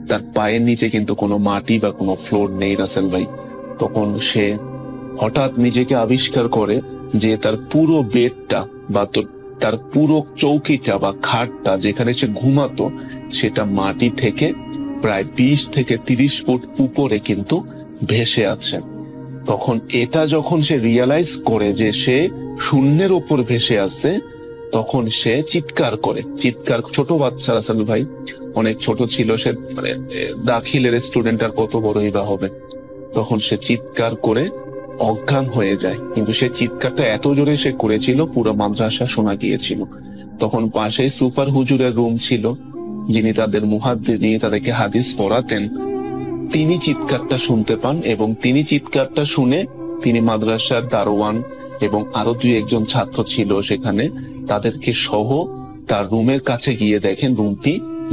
তার পায়ের নিচে কিন্তু কোনো মাটি বা কোনো ফ্লোর নেই রাসেল ভাই। তখন সে হঠাৎ নিজেকে আবিষ্কার করে যে তার পুরো বেডটা বা তার পুরো চৌকিটা বা খাটটা যেখানে সে ঘুমাতো সেটা মাটি থেকে প্রায় 20 থেকে 30 ফুট উপরে কিন্তু ভেসে আছে। তখন এটা যখন সে রিয়ালাইজ করে যে সে শূন্যের ওপর ভেসে আছে, তখন সে চিৎকার করে। ছোট বাচ্চা রাসেল ভাই, অনেক ছোট ছিল সে, মানে দাখিলের স্টুডেন্ট আর কত বড়ই বা হবে। তখন সে চিৎকার করে অজ্ঞান হয়ে যায়, কিন্তু সে চিৎকারটা এত জোরে সে করেছিল পুরো মাদ্রাসা শোনা গিয়েছিল। তখন পাশেই সুপার হুজুরের রুম ছিল, যিনি তাদেরকে হাদিস পড়াতেন, তিনি চিৎকারটা শুনতে পান এবং তিনি চিৎকারটা শুনে তিনি মাদ্রাসার দারোয়ান এবং আরো 2-1 ছাত্র ছিল সেখানে, তাদেরকে সহ তার রুমের কাছে গিয়ে দেখেন রুমটি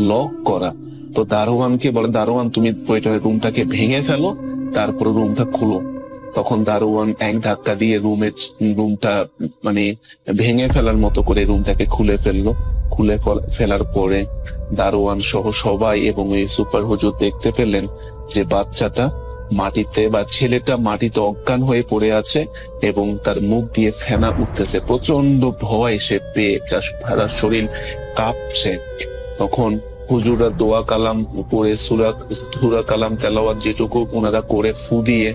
লক করা। তো দারোয়ানকে বলে, দারোয়ান তুমি রুমটাকে ভেঙে ফেলো, তারপর রুমটা খুলো। তখন দারোয়ান এক ধাক্কা দিয়ে রুমটা মানে ভেঙে ফেলার মতো করে রুমটাকে খুলে ফেলার পরে দারোয়ান সহ সবাই এবং ওই সুপার হুজুর দেখতে পেলেন যে বাচ্চাটা মাটিতে বা ছেলেটা মাটিতে অজ্ঞান হয়ে পড়ে আছে এবং তার মুখ দিয়ে ফেনা উঠতেছে। প্রচন্ড ভয় সে পেয়ে, সারা শরীর কাঁপছে। তখন হুজুররা দোয়া কালাম করে সূরা কালাম তেলাওয়াত যেটুকু ওনারা করে ফু দিয়ে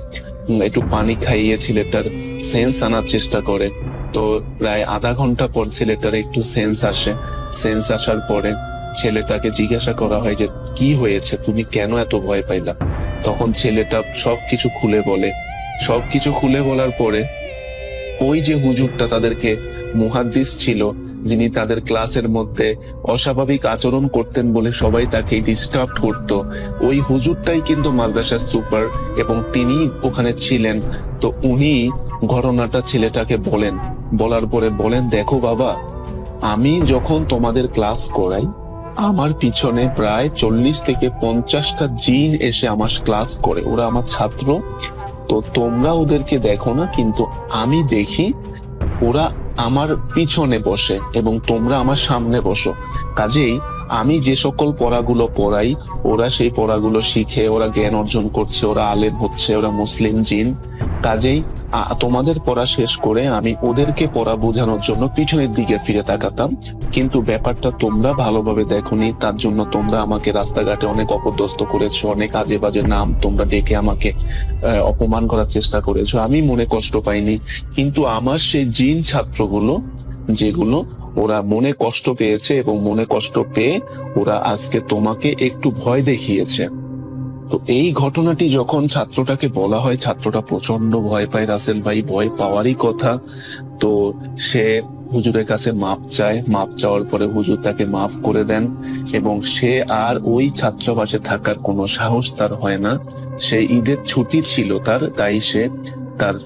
একটু পানি খাইয়ে ছেলেটার সেন্স আনার চেষ্টা করে। তো প্রায় আধা ঘন্টা পর ছেলেটার একটু সেন্স আসার পরে ছেলেটাকে জিজ্ঞাসা করা হয় যে কি হয়েছে, তুমি কেন এত ভয় পাইলা? তখন ছেলেটা সবকিছু খুলে বলার পরে ওই যে হুজুরটা তাদেরকে মুহাদ্দিস ছিল, যিনি তাদের ক্লাসের মধ্যে অস্বাভাবিক আচরণ করতেন বলে সবাই তাকে ডিস্টার্ব করত, ওই হুজুরটাই কিন্তু মাদ্রাসার সুপার এবং তিনি ওখানে ছিলেন। তো উনি ঘটনাটা ছেলেটাকে বলার পরে বলেন, দেখো বাবা, আমি যখন তোমাদের ক্লাস করাই আমার পিছনে প্রায় 40 থেকে 50টা জিন এসে আমার ক্লাস করে, ওরা আমার ছাত্র। তো তোমরা ওদেরকে দেখো না, কিন্তু আমি দেখি ওরা আমার পিছনে বসে এবং তোমরা আমার সামনে বসো। কাজেই আমি যে সকল পড়াগুলো পড়াই ওরা সেই পড়াগুলো শিখে ওরা জ্ঞান অর্জন করছে, ওরা আলেম হচ্ছে, ওরা মুসলিম জিন। কাজেই তোমাদের পড়া শেষ করে আমি ওদেরকে পড়া বোঝানোর জন্য পিছনের দিকে ফিরে তাকাতাম, কিন্তু ব্যাপারটা তোমরা ভালোভাবে দেখোনি, তার জন্য তোমরা আমাকে রাস্তাঘাটে অনেক অপদস্থ করেছো, অনেক আজে বাজে নাম তোমরা ডেকে আমাকে অপমান করার চেষ্টা করেছো। আমি মনে কষ্ট পাইনি, কিন্তু আমার সেই জিন ছাত্রগুলো যেগুলো ওরা মনে কষ্ট পেয়েছে এবং মনে কষ্ট পেয়ে ওরা আজকে তোমাকে একটু ভয় দেখিয়েছে। তো এই ঘটনাটি যখন ছাত্রটাকে বলা হয়, ছাত্রটা প্রচন্ড ভয় পায় রাসেল ভাই, ভয় পাওয়ারই কথা। তো সে হুজুরের কাছে মাপ চাওয়ার পরে হুজুর তাকে মাফ করে দেন এবং সে আর ওই ছাত্রাবাসে থাকার কোনো সাহস তার হয় না। সে ঈদের ছুটি ছিল তাই সে তার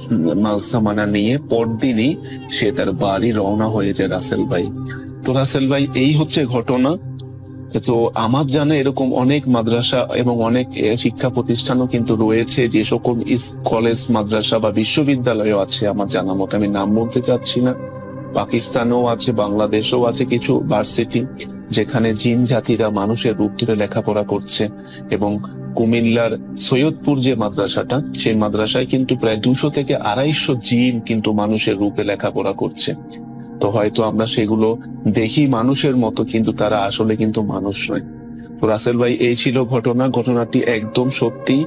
মালসামানা নিয়ে পরদিনই সে তার বাড়ি রওনা হয়ে যায় রাসেল ভাই। তো রাসেল ভাই, এই হচ্ছে ঘটনা। তো আমার জানা এরকম অনেক মাদ্রাসা এবং অনেক শিক্ষা প্রতিষ্ঠানও কিন্তু রয়েছে, যে সকল কলেজ মাদ্রাসা বা বিশ্ববিদ্যালয়ও আছে আমার জানা মতে, আমি নাম বলতে চাচ্ছি না, পাকিস্তানেও আছে, বাংলাদেশেও আছে কিছু ভার্সিটি যেখানে জিন জাতিরা মানুষের রূপ ধরে লেখাপড়া করছে। এবং কুমিল্লার সৈয়দপুর যে মাদ্রাসাটা, সেই মাদ্রাসায় কিন্তু প্রায় 200 থেকে 250 জিন কিন্তু মানুষের রূপে লেখাপড়া করছে। তো হয়তো আমরা সেগুলো দেখি মানুষের মতো, কিন্তু তারা আসলে কিন্তু মানুষ নয়। তো রাসেল ভাই, এই ছিল ঘটনাটি একদম সত্যি।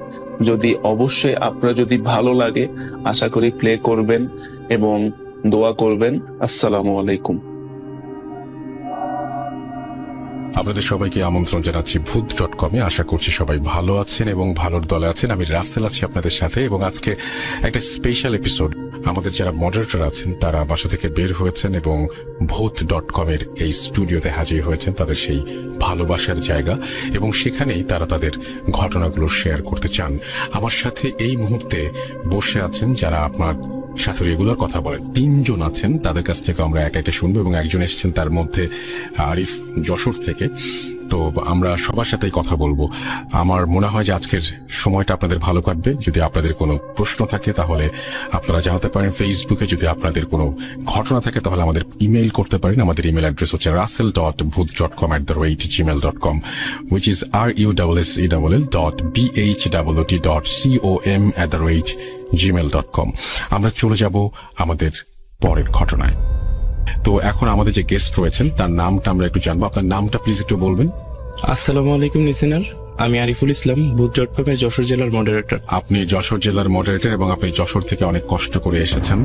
অবশ্যই আপনার যদি ভালো লাগে আশা করি প্লে করবেন এবং দোয়া করবেন। আসসালামু আলাইকুম। আপনাদের সবাইকে আমন্ত্রণ জানাচ্ছি ভূত.com-এ। আশা করছি সবাই ভালো আছেন এবং ভালোর দলে আছেন। আমি রাসেল আছি আপনাদের সাথে এবং আজকে একটা স্পেশাল এপিসোড। আমাদের যারা মডারেটর আছেন তারা বাসা থেকে বের হয়েছেন এবং ভূত.com-এর এই স্টুডিওতে হাজির হয়েছেন, তাদের সেই ভালোবাসার জায়গা, এবং সেখানেই তারা তাদের ঘটনাগুলো শেয়ার করতে চান। আমার সাথে এই মুহূর্তে বসে আছেন যারা আপনার সাথে রেগুলার কথা বলেন, 3 জন আছেন। তাদের কাছ থেকে আমরা একে একে শুনবো এবং একজন এসেছেন তার মধ্যে আরিফ যশোর থেকে। তো আমরা সবার সাথেই কথা বলবো। আমার মনে হয় যে আজকের সময়টা আপনাদের ভালো কাটবে। যদি আপনাদের কোনো প্রশ্ন থাকে তাহলে আপনারা জানাতে পারেন ফেসবুকে, যদি আপনাদের কোনো ঘটনা থাকে তাহলে আমাদের ইমেইল করতে পারেন। আমাদের ইমেল অ্যাড্রেস হচ্ছে russell.bhuth.com@gmail.com, which is russell.bhuth.com@gmail.com। আমরা চলে যাব আমাদের পরের ঘটনায়। তো এখন আমাদের যে গেস্ট রয়েছেন তার নামটা আমরা একটু জানবো। আপনার নামটা প্লিজ একটু বলবেন। আসসালামু আলাইকুম লিসেনার, আমি আরিফুল ইসলাম, ভূত.com এর যশোর জেলার মডারেটর। আপনি যশোর জেলার মডারেটর এবং আপনি যশোর থেকে অনেক কষ্ট করে এসেছেন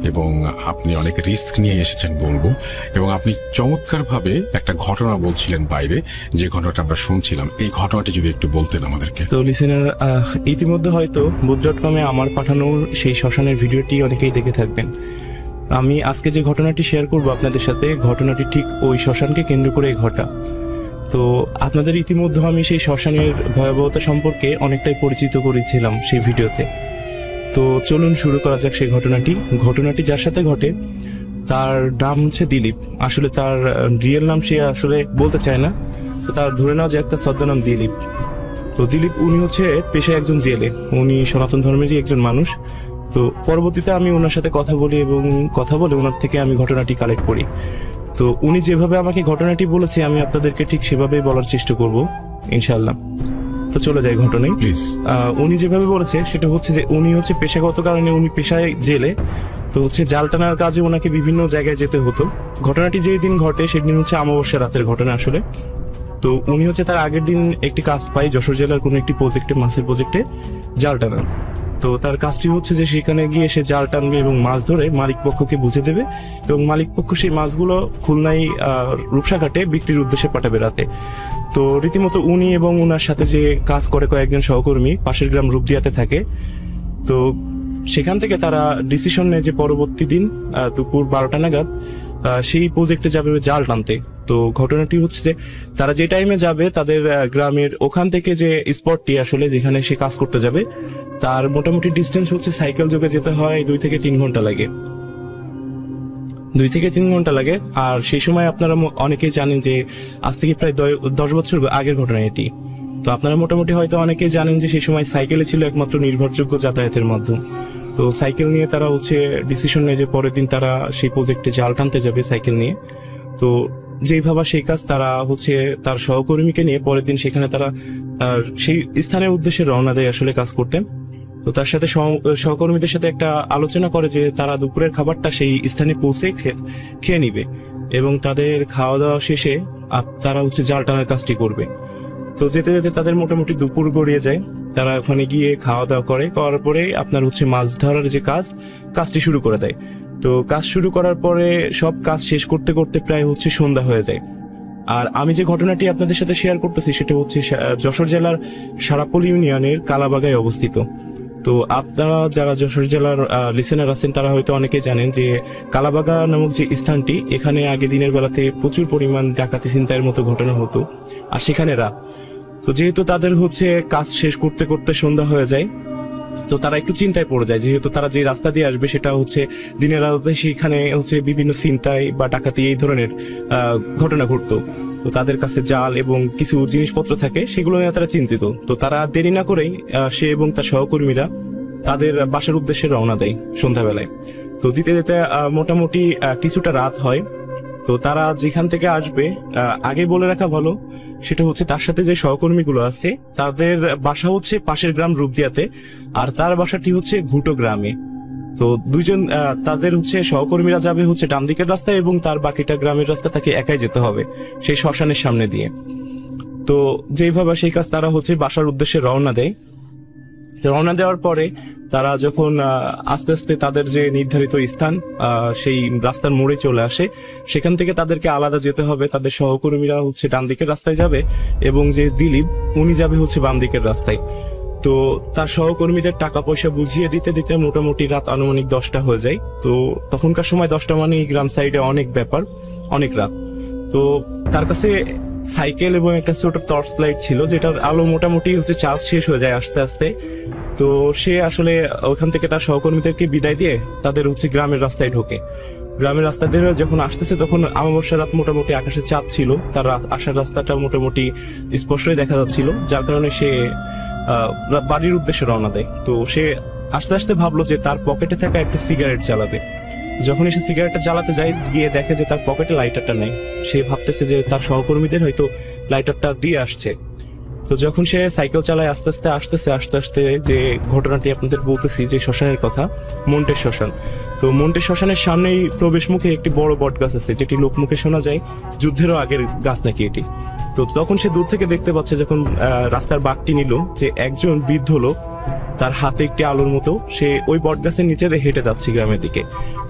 এবং আপনি অনেক রিস্ক নিয়ে এসেছেন বলবো, এবং আপনি চমৎকারভাবে একটা ঘটনা বলছিলেন বাইরে, যে ঘটনাটা আমরা শুনছিলাম। এই ঘটনাটি যদি একটু বলতেন আমাদেরকে। তো লিসেনার, ইতিমধ্যে হয়তো ভূত.com এ আমার পাঠানো সেই শ্মশানের ভিডিওটি অনেকেই দেখে থাকবেন। আমি আজকে যে ঘটনাটি শেয়ার করব আপনাদের সাথে, ঘটনাটি ঠিক ওই শ্মশানকে কেন্দ্র করে ঘটা। তো আপনাদের ইতিমধ্যে আমি সেই শ্মশানের ভয়াবহতা সম্পর্কে অনেকটাই পরিচিত করেছিলাম সেই ভিডিওতে। তো চলুন শুরু করা যাক সেই ঘটনাটি যার সাথে ঘটে তার নাম হচ্ছে দিলীপ। আসলে তার রিয়েল নাম সে আসলে বলতে চায় না, তো তার ধরে নেওয়া যে একটা ছদ্মনাম দিলীপ। তো দিলীপ উনি হচ্ছে পেশায় একজন জেলে, উনি সনাতন ধর্মেরই একজন মানুষ। তো পরবর্তীতে আমি ওনার সাথে কথা বলি এবং কথা বলে ওনার থেকে আমি ঘটনাটি কালেক্ট করি। তো উনি যেভাবে আমাকে ঘটনাটি বলেছে আমি আপনাদেরকে ঠিক সেভাবেই বলার চেষ্টা করব ইনশাআল্লাহ। তো চলে যাই ঘটনায়। উনি যেভাবে বলেছে সেটা হচ্ছে যে উনি হচ্ছে পেশাগত কারণে উনি পেশায় জেলে, তো হচ্ছে জাল টানার কাজে ওনাকে বিভিন্ন জায়গায় যেতে হতো। ঘটনাটি যেই দিন ঘটে সেদিন হচ্ছে অমাবস্যা রাতের ঘটনা আসলে। তো উনি হচ্ছে তার আগের দিন একটি কাজ পায় যশোর জেলার কোনো একটি প্রজেক্টে, মাছের প্রজেক্টে জাল টানার। তো তার কাজটি হচ্ছে যে সেখানে গিয়ে সে জাল টানবে এবং মাছ ধরে মালিক পক্ষকে বুঝে দেবে, এবং মালিক পক্ষ সেই মাছগুলো খুলনায় রূপসাঘাটে বিক্রির উদ্দেশ্যে পাঠাবে রাতে। তো রীতিমতো উনি এবং ওনার সাথে যে কাজ করে কয়েকজন সহকর্মী পাশের গ্রাম রূপদিয়াতে থাকে। তো সেখান থেকে তারা ডিসিশন নেয় যে পরবর্তী দিন দুপুর 12টা নাগাদ সেই প্রজেক্টে যাবে জাল টানতে। তো ঘটনাটি হচ্ছে যে তারা যে টাইমে যাবে তাদের গ্রামের ওখান থেকে যে স্পটটি আসলে যেখানে সে কাজ করতে যাবে তার মোটামুটি ডিস্টেন্স হচ্ছে সাইকেল যোগে যেতে হয় 2 থেকে 3 ঘন্টা লাগে। 2 থেকে 3 ঘন্টা লাগে। আর সেই সময় আপনারা অনেকেই জানেন যে আজ থেকে প্রায় 10 বছর আগের ঘটনা এটি। তো আপনারা মোটামুটি হয়তো অনেকেই জানেন যে সেই সময় সাইকেলে ছিল একমাত্র নির্ভরযোগ্য যাতায়াতের মাধ্যম। তো সাইকেল নিয়ে তারা হচ্ছে ডিসিশন নেয় যে পরের দিন তারা সেই প্রজেক্টে জাল টানতে যাবে সাইকেল নিয়ে। তো যেই ভাবা সেই কাজ, তারা হচ্ছে তার সহকর্মীকে নিয়ে পরের দিন সেখানে তারা সেই স্থানের উদ্দেশ্যে রওনা দেয় আসলে কাজ করতে। তো তার সাথে সহকর্মীদের সাথে একটা আলোচনা করে যে তারা দুপুরের খাবারটা সেই স্থানে পৌঁছে খেয়ে নিবে এবং তাদের খাওয়া দাওয়া শেষে তারা হচ্ছে জাল টানার কাজটি করবে। তো যেতে যেতে তাদের মোটামুটি দুপুর গড়িয়ে যায়। তারা ওখানে গিয়ে খাওয়া দাওয়া করার পরে আপনার হচ্ছে মাছ ধরার যে কাজটি শুরু করে দেয়। তো কাজ শুরু করার পরে সব কাজ শেষ করতে করতে প্রায় হচ্ছে সন্ধ্যা হয়ে যায়। আর আমি যে ঘটনাটি আপনাদের সাথে শেয়ার করতেছি সেটা হচ্ছে যশোর জেলার সারাপল ইউনিয়নের কালাবাগায় অবস্থিত। তো আপনারা যারা যশোর জেলার লিসেনার আছেন তারা হয়তো অনেকে জানেন যে কালাবাগা নামক যে স্থানটি, এখানে আগে দিনের বেলাতে প্রচুর পরিমাণ ডাকাতি ছিনতাইয়ের মতো ঘটনা হতো, আর সেখানে রাত। তো যেহেতু তাদের হচ্ছে কাজ শেষ করতে করতে সন্ধ্যা হয়ে যায়, তো তারা একটু চিন্তায় পড়ে যায়, যেহেতু তারা যে রাস্তা দিয়ে আসবে সেটা হচ্ছে দিনের আলোতে, সেখানে হচ্ছে বিভিন্ন ছিনতাই বা ডাকাতি এই ধরনের ঘটনা ঘটতো। তো তাদের কাছে জাল এবং কিছু জিনিসপত্র থাকে, সেগুলো নিয়ে তারা চিন্তিত। তো তারা দেরি না করেই সে এবং তার সহকর্মীরা তাদের বাসার উদ্দেশ্যে রওনা দেয় সন্ধ্যাবেলায়। তো দিতে দিতে মোটামুটি কিছুটা রাত হয়। তো তারা যেখান থেকে আসবে, আগে বলে রাখা ভালো সেটা হচ্ছে তার সাথে যে সহকর্মীগুলো আছে তাদের বাসা হচ্ছে পাশের গ্রাম রূপদিয়াতে, আর তার বাসাটি হচ্ছে ঘুটো গ্রামে। তো দুইজন তাদের হচ্ছে সহকর্মীরা যাবে হচ্ছে ডান দিকের রাস্তায় এবং তার বাকিটা গ্রামের রাস্তা তাকে একাই যেতে হবে সেই শ্মশানের সামনে দিয়ে। তো যেভাবে সেই কাজ তারা হচ্ছে বাসার উদ্দেশ্যে রওনা দেয়। রওনা দেওয়ার পরে তারা যখন আস্তে আস্তে তাদের যে নির্ধারিত স্থান সেই রাস্তার মোড়ে চলে আসে, সেখান থেকে তাদেরকে আলাদা যেতে হবে। তাদের সহকর্মীরা হচ্ছে ডান দিকের রাস্তায় যাবে এবং যে দিলীপ উনি যাবে হচ্ছে বাম দিকের রাস্তায়। তো তার সহকর্মীদের টাকা পয়সা বুঝিয়ে দিতে দিতে মোটামুটি রাত আনুমানিক 10টা হয়ে যায়। তো তখনকার সময় 10টা মানে গ্রাম সাইডে অনেক ব্যাপার, অনেক রাত। তো তার কাছে সাইকেল এবং একটা ছোট টর্চ লাইট ছিল, যেটার আলো মোটামুটি হচ্ছে চার্জ শেষ হয়ে যায় আস্তে আস্তে। তো সে আসলে ওখান থেকে তার সহকর্মীদেরকে বিদায় দিয়ে তাদের হচ্ছে গ্রামের রাস্তায় ঢোকে। গ্রামের রাস্তা দিয়ে যখন আসতেছে তখন আমাবস্যা রাত, মোটামুটি আকাশে চাঁদ ছিল, তার আসার রাস্তাটা মোটামুটি স্পষ্টই দেখা যাচ্ছিল, যার কারণে সে বাড়ির উদ্দেশ্যে রওনা দেয়। তো সে আস্তে আস্তে ভাবলো যে তার পকেটে থাকা একটা সিগারেট জ্বালাবে। যখন সে সিগারেটটা জ্বালাতে যায়, গিয়ে দেখে যে তার পকেটে লাইটারটা নেই। সে ভাবতেছে যে তার সহকর্মীদের হয়তো লাইটারটা দিয়ে আসছে। তো যখন সে সাইকেল চালায় আস্তে আস্তে যে ঘটনাটি আপনাদের বলতেছি, যে শ্মশানের কথা, মন্টের শ্মশান। তো মন্টের শ্মশানের সামনেই প্রবেশ মুখে একটি বড় বট গাছ আছে, যেটি লোকমুখে শোনা যায় যুদ্ধেরও আগের গাছ নাকি এটি। তো তখন সে দূর থেকে দেখতে পাচ্ছে, যখন রাস্তার বাঁকটি নিল, যে একজন বৃদ্ধ লোক, তার হাতে একটি আলোর মতো, সে ওই বট গাছের নিচে দিয়ে হেঁটে যাচ্ছে গ্রামের দিকে।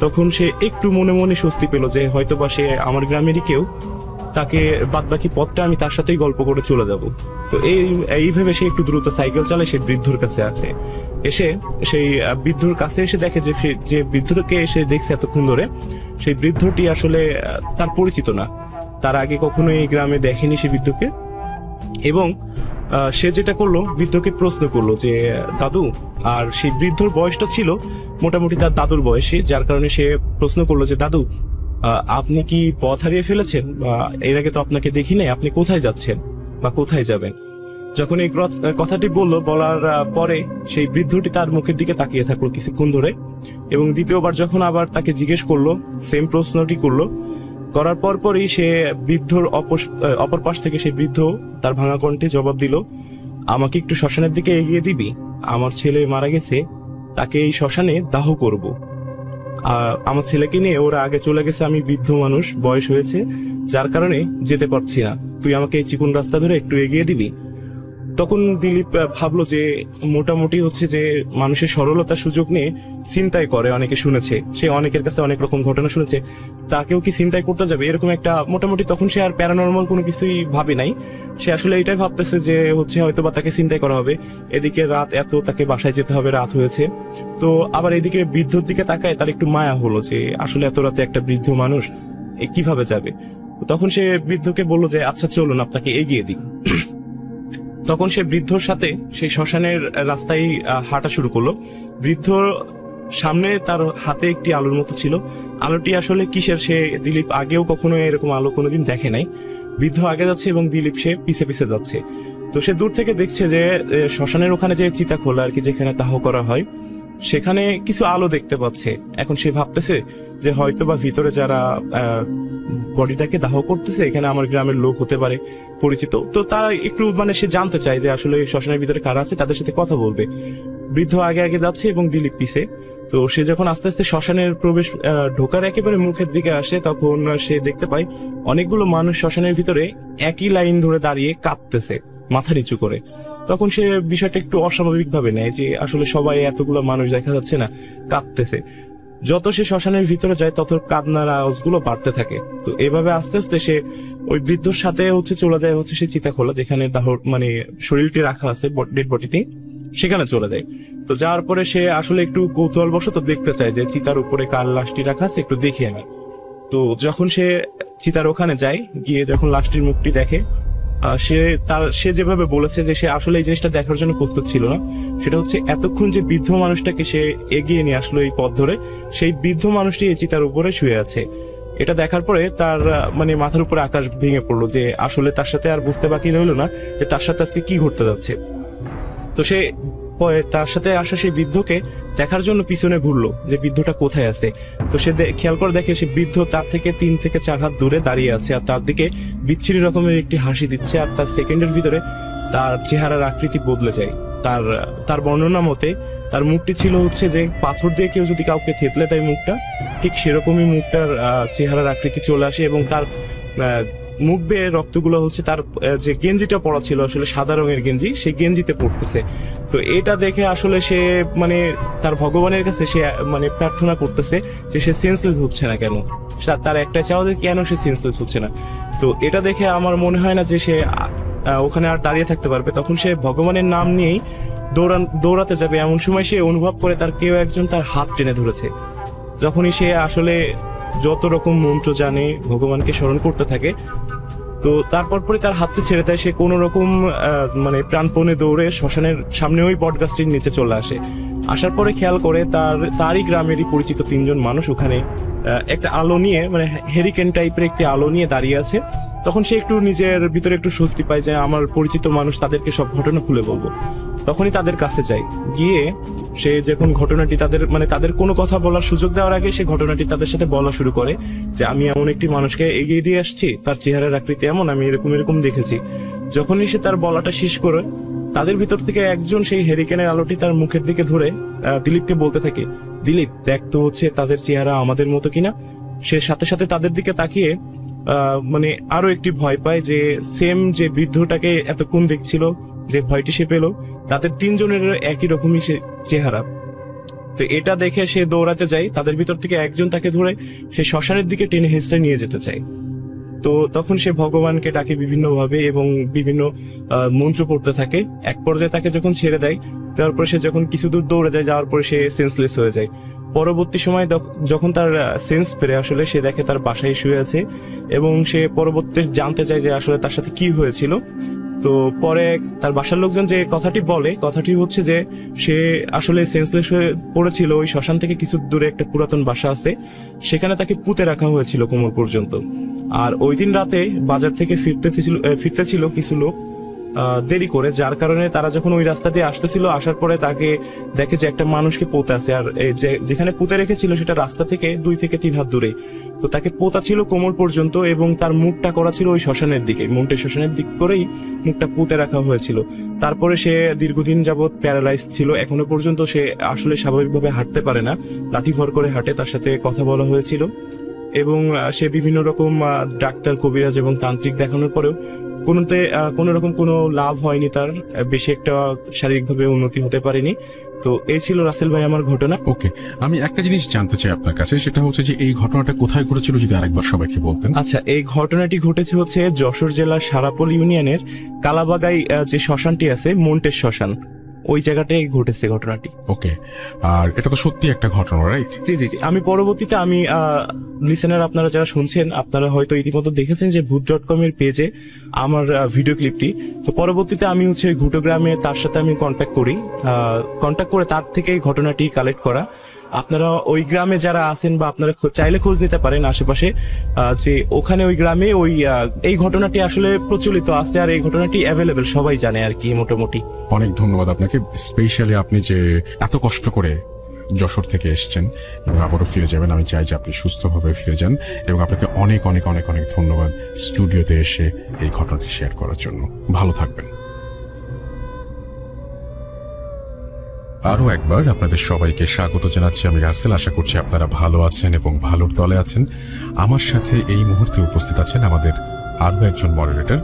তখন সে একটু মনে মনে স্বস্তি পেল যে হয়তোবা সে আমার গ্রামেরই কেউ, তাকে বাদবাকি পথটা আমি তার সাথেই গল্প করে চলে যাব। তো এই ভেবে সে একটু দ্রুত সাইকেল চালায় সে বৃদ্ধর কাছে আসে। এসে সেই বৃদ্ধর কাছে এসে দেখে যে বৃদ্ধকে এসে দেখছে এতক্ষণ ধরে, সেই বৃদ্ধটি আসলে তার পরিচিত না, তার আগে কখনো এই গ্রামে দেখেনি সে বৃদ্ধকে। এবং সে যেটা করলো, বৃদ্ধকে প্রশ্ন করলো যে দাদু, আর সেই বৃদ্ধর বয়সটা ছিল মোটামুটি তার দাদুর বয়সী, যার কারণে সে প্রশ্ন করলো যে দাদু, আপনি কি পথ হারিয়ে ফেলেছেন, বা এর আগে তো আপনাকে দেখি নাই, আপনি কোথায় যাচ্ছেন বা কোথায় যাবেন? যখন এই কথাটি বলার পরে সেই বৃদ্ধটি তার মুখের দিকে তাকিয়ে থাকলো কিছুক্ষণ ধরে, এবং দ্বিতীয়বার যখন আবার তাকে জিজ্ঞেস করলো, সেম প্রশ্নটি করলো, করার পরই সে বৃদ্ধর অপর পাশ থেকে সেই বৃদ্ধ তার ভাঙা কণ্ঠে জবাব দিল, আমাকে একটু শ্মশানের দিকে এগিয়ে দিবি, আমার ছেলে মারা গেছে, তাকে এই শ্মশানে দাহ করব। আমার ছেলেকে নিয়ে ওরা আগে চলে গেছে, আমি বৃদ্ধ মানুষ, বয়স হয়েছে, যার কারণে যেতে পারছি না, তুই আমাকে এই চিকন রাস্তা ধরে একটু এগিয়ে দিবি। তখন দিলীপ ভাবলো যে মোটামুটি হচ্ছে যে মানুষের সরলতার সুযোগ নিয়ে চিন্তাই করে, অনেকে শুনেছে, সে অনেকের কাছে অনেক রকম ঘটনা শুনেছে, তাকেও কি চিন্তাই করতে যাবে, এরকম একটা মোটামুটি। তখন সে আর প্যারানর্মাল কোনো কিছুই ভাবে নাই, সে আসলে এটাই ভাবতেছে যে হচ্ছে হয়তো বা তাকে চিন্তাই করা হবে। এদিকে রাত এত, তাকে বাসায় যেতে হবে, রাত হয়েছে। তো আবার এদিকে বৃদ্ধর দিকে তাকায়, তার একটু মায়া হলো যে আসলে এত রাতে একটা বৃদ্ধ মানুষ কিভাবে যাবে। তখন সে বৃদ্ধকে বললো যে আচ্ছা চলুন, আপনাকে এগিয়ে দিই। তখন সে বৃদ্ধর সাথে সেই শ্মশানের রাস্তায় হাঁটা শুরু করলো। বৃদ্ধ সামনে তার হাতে একটি আলোর মতো ছিল, আলোটি আসলে কিসের সে দিলীপ আগেও কখনো এরকম আলো কোনোদিন দেখে নাই। বৃদ্ধ আগে যাচ্ছে এবং দিলীপ সে পিছে পিছে যাচ্ছে। তো সে দূর থেকে দেখছে যে শ্মশানের ওখানে যে চিতা খোলা আর কি, যেখানে দাহ করা হয়, সেখানে কিছু আলো দেখতে পাচ্ছে। এখন সে ভাবতেছে যে হয়তো বা ভিতরে যারা বডিটাকে দাহ করতেছে এখানে আমার গ্রামের লোক হতে পারে, পরিচিত। তো তারা একটু সে জানতে চায় যে আসলে শ্মশানের ভিতরে কারা আছে, তাদের সাথে কথা বলবে। বৃদ্ধ আগে আগে যাচ্ছে এবং দিলীপ পিছে। তো সে যখন আস্তে আস্তে শ্মশানের প্রবেশ ঢোকার একেবারে মুখের দিকে আসে, তখন সে দেখতে পায় অনেকগুলো মানুষ শ্মশানের ভিতরে একই লাইন ধরে দাঁড়িয়ে কাঁদতেছে, মাথা নিচু করে। তখন সে বিষয়টা একটু অস্বাভাবিক ভাবে নেয় যে আসলে সবাই, এতগুলো মানুষ দেখা যাচ্ছে না, কাঁদতেছে। যত সে শ্মশানের ভিতরে যায় তত কান্নার আওয়াজগুলো বাড়তে থাকে। তো এভাবে আস্তে আস্তে সে ওই বৃদ্ধর সাথে চলে যায় সে চিতাখোলা, যেখানে শরীরটি রাখা আছে ডেড বডিতে, সেখানে চলে যায়। তো যাওয়ার পরে সে আসলে একটু কৌতূহল বশত দেখতে চায় যে চিতার উপরে কার লাশটি রাখা আছে, একটু দেখি আমি। তো যখন সে চিতার ওখানে যায়, গিয়ে যখন লাশটির মুখটি দেখে, সে যেভাবে বলেছে যে সে আসলে এই জিনিসটা দেখার জন্য প্রস্তুত ছিল না। সেটা হচ্ছে এতক্ষণ যে বৃদ্ধ মানুষটাকে সে এগিয়ে নিয়ে আসলো এই পথ ধরে, সেই বৃদ্ধ মানুষটি এই চিতার উপরে শুয়ে আছে। এটা দেখার পরে তার মাথার উপরে আকাশ ভেঙে পড়লো, যে আসলে তার সাথে আর বুঝতে বাকি রইলো না যে তার সাথে আজকে কি ঘটতে যাচ্ছে। তো সে তার সাথে আসা সেই বৃদ্ধকে দেখার জন্য পিছনে ঘুরলো যে বৃদ্ধটা কোথায় আছে। তো সে খেয়াল করে দেখে সে বৃদ্ধ তার থেকে 3 থেকে 4 হাত দূরে দাঁড়িয়ে আছে, আর তার দিকে বিচ্ছিরি রকমের একটি হাসি দিচ্ছে। আর তার সেকেন্ডের ভিতরে তার চেহারার আকৃতি বদলে যায়। তার বর্ণনা মতে তার মুখটি ছিল যে পাথর দিয়ে কেউ যদি কাউকে থেতলে দেয় মুখটা, ঠিক সেরকমই মুখটার চেহারার আকৃতি চলে আসে, এবং তার মুখ বেয়ে রক্তগুলো তার যে গেঞ্জিটা পরা ছিল আসলে সাদা রঙের গেঞ্জি, সেই গেঞ্জিতে পড়তেছে। তো এটা দেখে আসলে সে তার ভগবানের কাছে সে প্রার্থনা করতেছে যে সে সেন্সলেস হচ্ছে না কেন, তার একটাই চাওয়া যে কেন সে সেন্সলেস হচ্ছে না। তো এটা দেখে আমার মনে হয় না যে সে ওখানে আর দাঁড়িয়ে থাকতে পারবে। তখন সে ভগবানের নাম নিয়েই দৌড়াতে যাবে, এমন সময় সে অনুভব করে তার কেউ একজন তার হাত টেনে ধরেছে। যখনই সে আসলে যত রকম মন্ত্র জানে ভগবানকে স্মরণ করতে থাকে, তো তারপর পরে তার হাতটা ছেড়ে দেয়, সে কোনো রকম মানে প্রাণপণে দৌড়ে শ্মশানের সামনে ওই বট গাছটির নিচে চলে আসে। আসার পরে খেয়াল করে তারই গ্রামেরই পরিচিত 3 জন মানুষ ওখানে একটা আলো নিয়ে, মানে হেরিকেন টাইপের একটি আলো নিয়ে দাঁড়িয়ে আছে। তখন সে একটু নিজের ভিতরে একটু স্বস্তি পায় যে আমার পরিচিত মানুষ, তাদেরকে সব ঘটনা খুলে বলবো। তখনই তাদের কাছে যায়, গিয়ে সে যখন ঘটনাটি তাদের কোনো কথা বলার সুযোগ দেওয়ার আগে সে ঘটনাটি তাদের সাথে বলা শুরু করে যে আমি এমন একটি মানুষকে এগিয়ে দিয়ে আসছি, তার চেহারার আকৃতি এমন, আমি এরকম এরকম দেখেছি। যখনই সে তার বলাটা শেষ করে, তাদের ভিতর থেকে একজন সেই হেরিকেনের আলোটি তার মুখের দিকে ধরে দিলীপকে বলতে থাকে, দিলীপ দেখ তো হচ্ছে তাদের চেহারা আমাদের মতো কিনা। সে সাথে সাথে তাদের দিকে তাকিয়ে মানে আরো একটি ভয় পায় যে সেম যে বৃদ্ধটাকে এতক্ষণ দেখছিল, যে ভয়টি সে পেল, তাদের 3 জনের একই রকমই সে চেহারা। তো এটা দেখে সে দৌড়াতে যায়, তাদের ভিতর থেকে একজন তাকে ধরে সে শ্মশানের দিকে টেনে হেঁচড়ে নিয়ে যেতে চায়। তো তখন সে ভগবানকে ডাকে বিভিন্ন ভাবে এবং বিভিন্ন মন্ত্র পড়তে থাকে। এক পর্যায়ে তাকে যখন ছেড়ে দেয়, তারপর সে যখন কিছু দূর দৌড়ে যায়, যাওয়ার পরে সে সেন্সলেস হয়ে যায়। পরবর্তী সময় যখন তার সেন্স ফিরে আসলে, সে দেখে তার বাসায় শুয়ে আছে এবং সে পরবর্তী জানতে চায় যে আসলে তার সাথে কি হয়েছিল। তো পরে তার বাসার লোকজন যে কথাটি বলে, কথাটি হচ্ছে যে সে আসলে সেন্সলেস হয়ে পড়েছিল ওই শ্মশান থেকে কিছু দূরে একটা পুরাতন বাসা আছে, সেখানে তাকে পুঁতে রাখা হয়েছিল কোমর পর্যন্ত। আর ওই দিন রাতে বাজার থেকে ফিরতে ছিল কিছু লোক দেরি করে, যার কারণে তারা যখন ওই রাস্তা দিয়ে আসতেছিল, আসার পরে তাকে দেখে যে একটা মানুষকে পোতা আছে, আর যেখানে পুঁতে রেখেছিল সেটা রাস্তা থেকে 2 থেকে 3 হাত দূরে। তো তাকে পোতা ছিল কোমর পর্যন্ত এবং তার মুখটা করা ছিল ওই শ্মশানের দিকে, মন্টের শ্মশানের দিক করেই মুখটা পুঁতে রাখা হয়েছিল। তারপরে সে দীর্ঘদিন যাবৎ প্যারালাইজ ছিল, এখনো পর্যন্ত সে আসলে স্বাভাবিকভাবে হাঁটতে পারে না, লাঠি ভর করে হাঁটে। তার সাথে কথা বলা হয়েছিল এবং সে বিভিন্ন রকম ডাক্তার, কবিরাজ এবং তান্ত্রিক দেখানোর পরেও কোনো রকম কোনো লাভ হয়নি, তার বেশি একটা শারীরিকভাবে উন্নতি হতে পারেনি। তো এই ছিল রাসেল ভাই আমার ঘটনা। ওকে, আমি একটা জিনিস জানতে চাই আপনার কাছে, সেটা হচ্ছে যে এই ঘটনাটা কোথায় ঘটেছিল, যদি আরেকবার সবাইকে বলতেন। আচ্ছা, এই ঘটনাটি ঘটেছে হচ্ছে যশোর জেলার সারাপল ইউনিয়নের কালাবাগাই যে শ্মশানটি আছে, মন্টের শ্মশান, ওই জায়গাটায় ঘটেছে ঘটনাটি। ওকে, আর এটা তো সত্যি একটা ঘটনা, রাইট? জি জি জি। আমি পরবর্তীতে লিসেনার আপনারা যারা শুনছেন, আপনারা হয়তো ইতিমধ্যে দেখেছেন যে ভূত.com এর পেজে আমার ভিডিও ক্লিপটি। তো পরবর্তীতে আমি হচ্ছে ঘুটগ্রামে তার সাথে আমি কন্ট্যাক্ট করে তার থেকে এই ঘটনাটি কালেক্ট করা। আপনারা ওই গ্রামে যারা আছেন বা আপনারা চাইলে খোঁজ নিতে পারেন আশেপাশে, যে ওখানে ওই গ্রামে এই ঘটনাটি আসলে প্রচলিত আছে, আর এই ঘটনাটি অ্যাভেলেবেল, সবাই জানে আর কি মোটামুটি। অনেক ধন্যবাদ আপনাকে, স্পেশালি আপনি যে এত কষ্ট করে যশোর থেকে এসেছেন এবং আবারও ফিরে যাবেন। আমি চাই যে আপনি সুস্থভাবে ফিরে যান এবং আপনাকে অনেক অনেক অনেক অনেক ধন্যবাদ স্টুডিওতে এসে এই ঘটনাটি শেয়ার করার জন্য। ভালো থাকবেন। আরো একবার আপনাদের সবাইকে স্বাগত জানাচ্ছি। আমি রাসেল, আশা করছি আপনারা ভালো আছেন এবং ভালোর দলে আছেন। আমার সাথে এই মুহূর্তে উপস্থিত আছেন আমাদের আরো একজন মডারেটর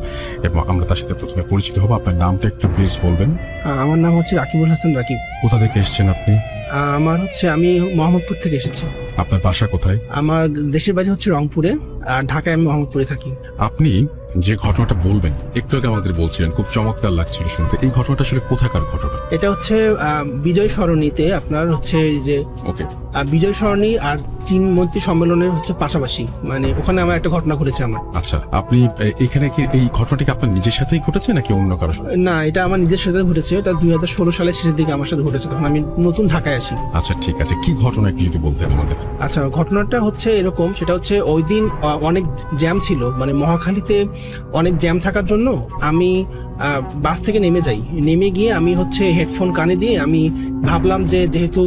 এবং আমরা তার সাথে প্রথমে পরিচিত হব। আপনার নামটা একটু প্লিজ বলবেন। আমার নাম হচ্ছে রাকিবুল হাসান রাকিব। কোথা থেকে এসেছেন আপনি? আমি মোহাম্মদপুর থেকে এসেছি। আপনার বাসা কোথায়? আমার দেশের বাড়ি হচ্ছে রংপুরে, আর ঢাকায় আমি মোহাম্মদপুরে থাকি। আপনি যে ঘটনাটা বলবেন, একটু আগে আমাদের বলছিলেন, খুব চমৎকার লাগছিল শুনতে। এই ঘটনাটা আসলে কোথাকার ঘটনা? এটা হচ্ছে বিজয় সরণিতে, আপনার হচ্ছে যে ওকে, বিজয় সরণি আর চীন মন্ত্রী সম্মেলনের হচ্ছে পাশাপাশি, মানে ওখানে আমার একটা ঘটনা ঘটেছে আমার। আচ্ছা, আপনি এখানে কি এই ঘটনাটি কি আপনার নিজের সাথেই ঘটেছে নাকি অন্য কারোর সাথে? না, এটা আমার নিজের সাথে ঘটেছে। এটা 2016 সালের শেষের দিকে আমার সাথে ঘটেছে, তখন আমি নতুন ঢাকায় আসি। আচ্ছা, ঠিক আছে, কি ঘটনা একটু যদি বলতেন আমাদের। আচ্ছা, ঘটনাটা হচ্ছে এরকম, সেটা হচ্ছে ওই দিন অনেক জ্যাম ছিল, মানে মহাখালীতে অনেক জ্যাম থাকার জন্য আমি বাস থেকে নেমে গিয়ে আমি হচ্ছে হেডফোন কানে দিয়ে আমি ভাবলাম যে যেহেতু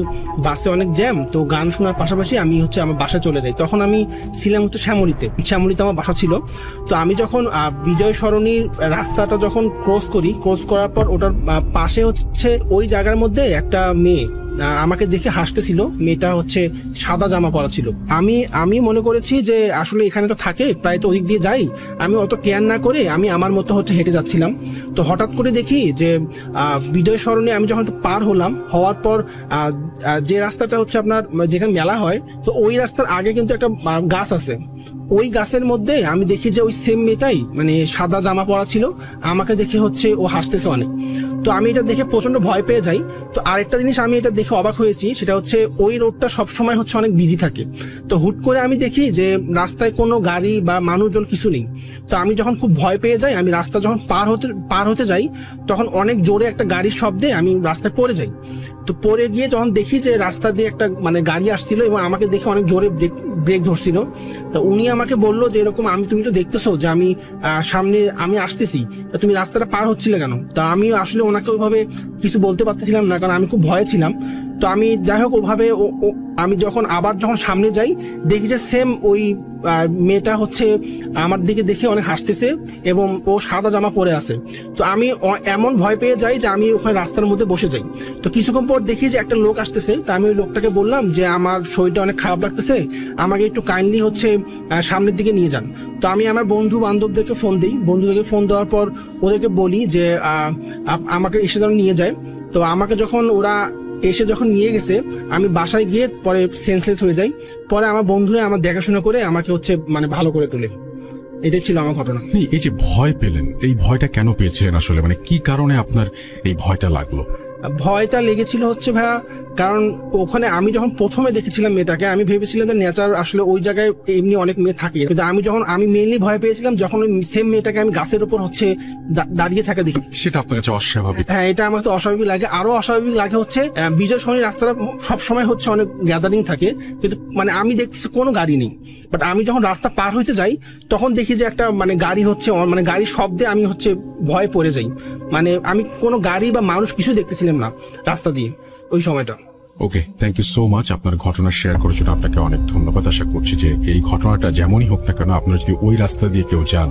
বাসে অনেক জ্যাম, তো গান শোনার পাশাপাশি আমি হচ্ছে আমার বাসায় চলে যাই। তখন আমি ছিলাম হচ্ছে শ্যামলীতে আমার বাসা ছিল। তো আমি যখন বিজয় সরণির রাস্তাটা যখন ক্রস করার পর ওটার পাশে হচ্ছে ওই জায়গার মধ্যে একটা মেয়ে আমাকে দেখে হাসতেছিল। মেয়েটা হচ্ছে সাদা জামা পরা ছিল। আমি মনে করেছি যে আসলে এখানে তো থাকে, প্রায় তো ওদিক দিয়ে যাই, আমি অত কেয়ার না করে আমি আমার মতো হচ্ছে হেঁটে যাচ্ছিলাম। তো হঠাৎ করে দেখি যে বিজয় সরণি আমি যখন পার হওয়ার পর যে রাস্তাটা হচ্ছে আপনার যেখানে মেলা হয়, তো ওই রাস্তার আগে কিন্তু একটা গাছ আছে। ওই গাছের মধ্যে আমি দেখি যে ওই সেম মেয়েটাই, মানে সাদা জামা পরা ছিল, আমাকে দেখে হচ্ছে ও হাসতেছে অনেক। তো আমি এটা দেখে প্রচন্ড ভয় পেয়ে যাই। তো আরেকটা জিনিস আমি এটা দেখে অবাক হয়েছি সেটা হচ্ছে ওই রোডটা সবসময় হচ্ছে অনেক বিজি থাকে। তো হুট করে আমি দেখি যে রাস্তায় কোনো গাড়ি বা মানুষজন কিছু নেই। তো আমি যখন খুব ভয় পেয়ে যাই, আমি রাস্তা যখন পার হতে যাই তখন অনেক জোরে একটা গাড়ির শব্দে আমি রাস্তায় পড়ে যাই। তো পড়ে গিয়ে যখন দেখি যে রাস্তা দিয়ে একটা মানে গাড়ি আসছিল এবং আমাকে দেখে অনেক জোরে ব্রেক ধরছিল। তো উনি আমাকে বললো যে এরকম তুমি তো দেখতেছো যে আমি সামনে আমি আসতেছি, তা তুমি রাস্তাটা পার হচ্ছিলে কেন? তা আমি আসলে ওনাকে ওইভাবে কিছু বলতে পারতেছিলাম না, কারণ আমি খুব ভয়ে ছিলাম। তো আমি যাই হোক ওভাবে আমি যখন সামনে যাই দেখি যে সেম ওই মেয়েটা হচ্ছে আমার দিকে দেখে অনেক হাসতেছে এবং ও সাদা জামা পরে আছে। তো আমি এমন ভয় পেয়ে যাই যে আমি ওখানে রাস্তার মধ্যে বসে যাই। তো কিছুক্ষণ পর দেখি যে একটা লোক আসতেছে। তো আমি ওই লোকটাকে বললাম যে আমার শরীরটা অনেক খারাপ লাগতেছে, আমাকে একটু কাইন্ডলি হচ্ছে সামনের দিকে নিয়ে যান। তো আমি আমার বন্ধু বান্ধবদেরকে ফোন দিই। বন্ধুদেরকে ফোন দেওয়ার পর ওদেরকে বলি যে আমাকে এসে যেন নিয়ে যায়। তো আমাকে যখন ওরা এসে নিয়ে গেছে, আমি বাসায় গিয়ে পরে সেন্সলেস হয়ে যাই। পরে আমার বন্ধুরা আমার দেখাশোনা করে আমাকে হচ্ছে মানে ভালো করে তোলে। এটাই ছিল আমার ঘটনা। এই যে ভয় পেলেন, এই ভয়টা কেন পেয়েছিলেন আসলে, মানে কি কারণে আপনার এই ভয়টা লাগলো? ভয়টা লেগেছিল হচ্ছে ভাইয়া, কারণ ওখানে আমি যখন প্রথমে দেখেছিলাম মেয়েটাকে, আমি ভেবেছিলাম যে নেচার আসলে ওই জায়গায় এমনি অনেক মেয়ে থাকে, কিন্তু আমি মেইনলি ভয় পেয়েছিলাম যখন ওই সেম মেয়েটাকে আমি গাছের উপর হচ্ছে দাঁড়িয়ে থাকা দেখি। সেটা আপনার কাছে অস্বাভাবিক? হ্যাঁ, এটা আমার তো অস্বাভাবিক লাগে। আরো অস্বাভাবিক লাগে হচ্ছে বিজয় শনি রাস্তাটা সবসময় হচ্ছে অনেক গ্যাদারিং থাকে, কিন্তু মানে আমি দেখতেছি কোনো গাড়ি নেই। বাট আমি যখন রাস্তা পার হইতে যাই তখন দেখি যে একটা মানে গাড়ি হচ্ছে, মানে গাড়ির শব্দে আমি হচ্ছে ভয় পড়ে যাই। মানে আমি কোনো গাড়ি বা মানুষ কিছু দেখতেছিলাম না রাস্তা দিয়ে ওই সময়টা। ওকে, থ্যাংক ইউ সো মাচ। আপনার ঘটনা শেয়ার করার জন্য আপনাকে অনেক ধন্যবাদ। আশা করছি যে এই ঘটনাটা যেমনই হোক না কেন, আপনারা যদি ওই রাস্তা দিয়ে কেউ যান,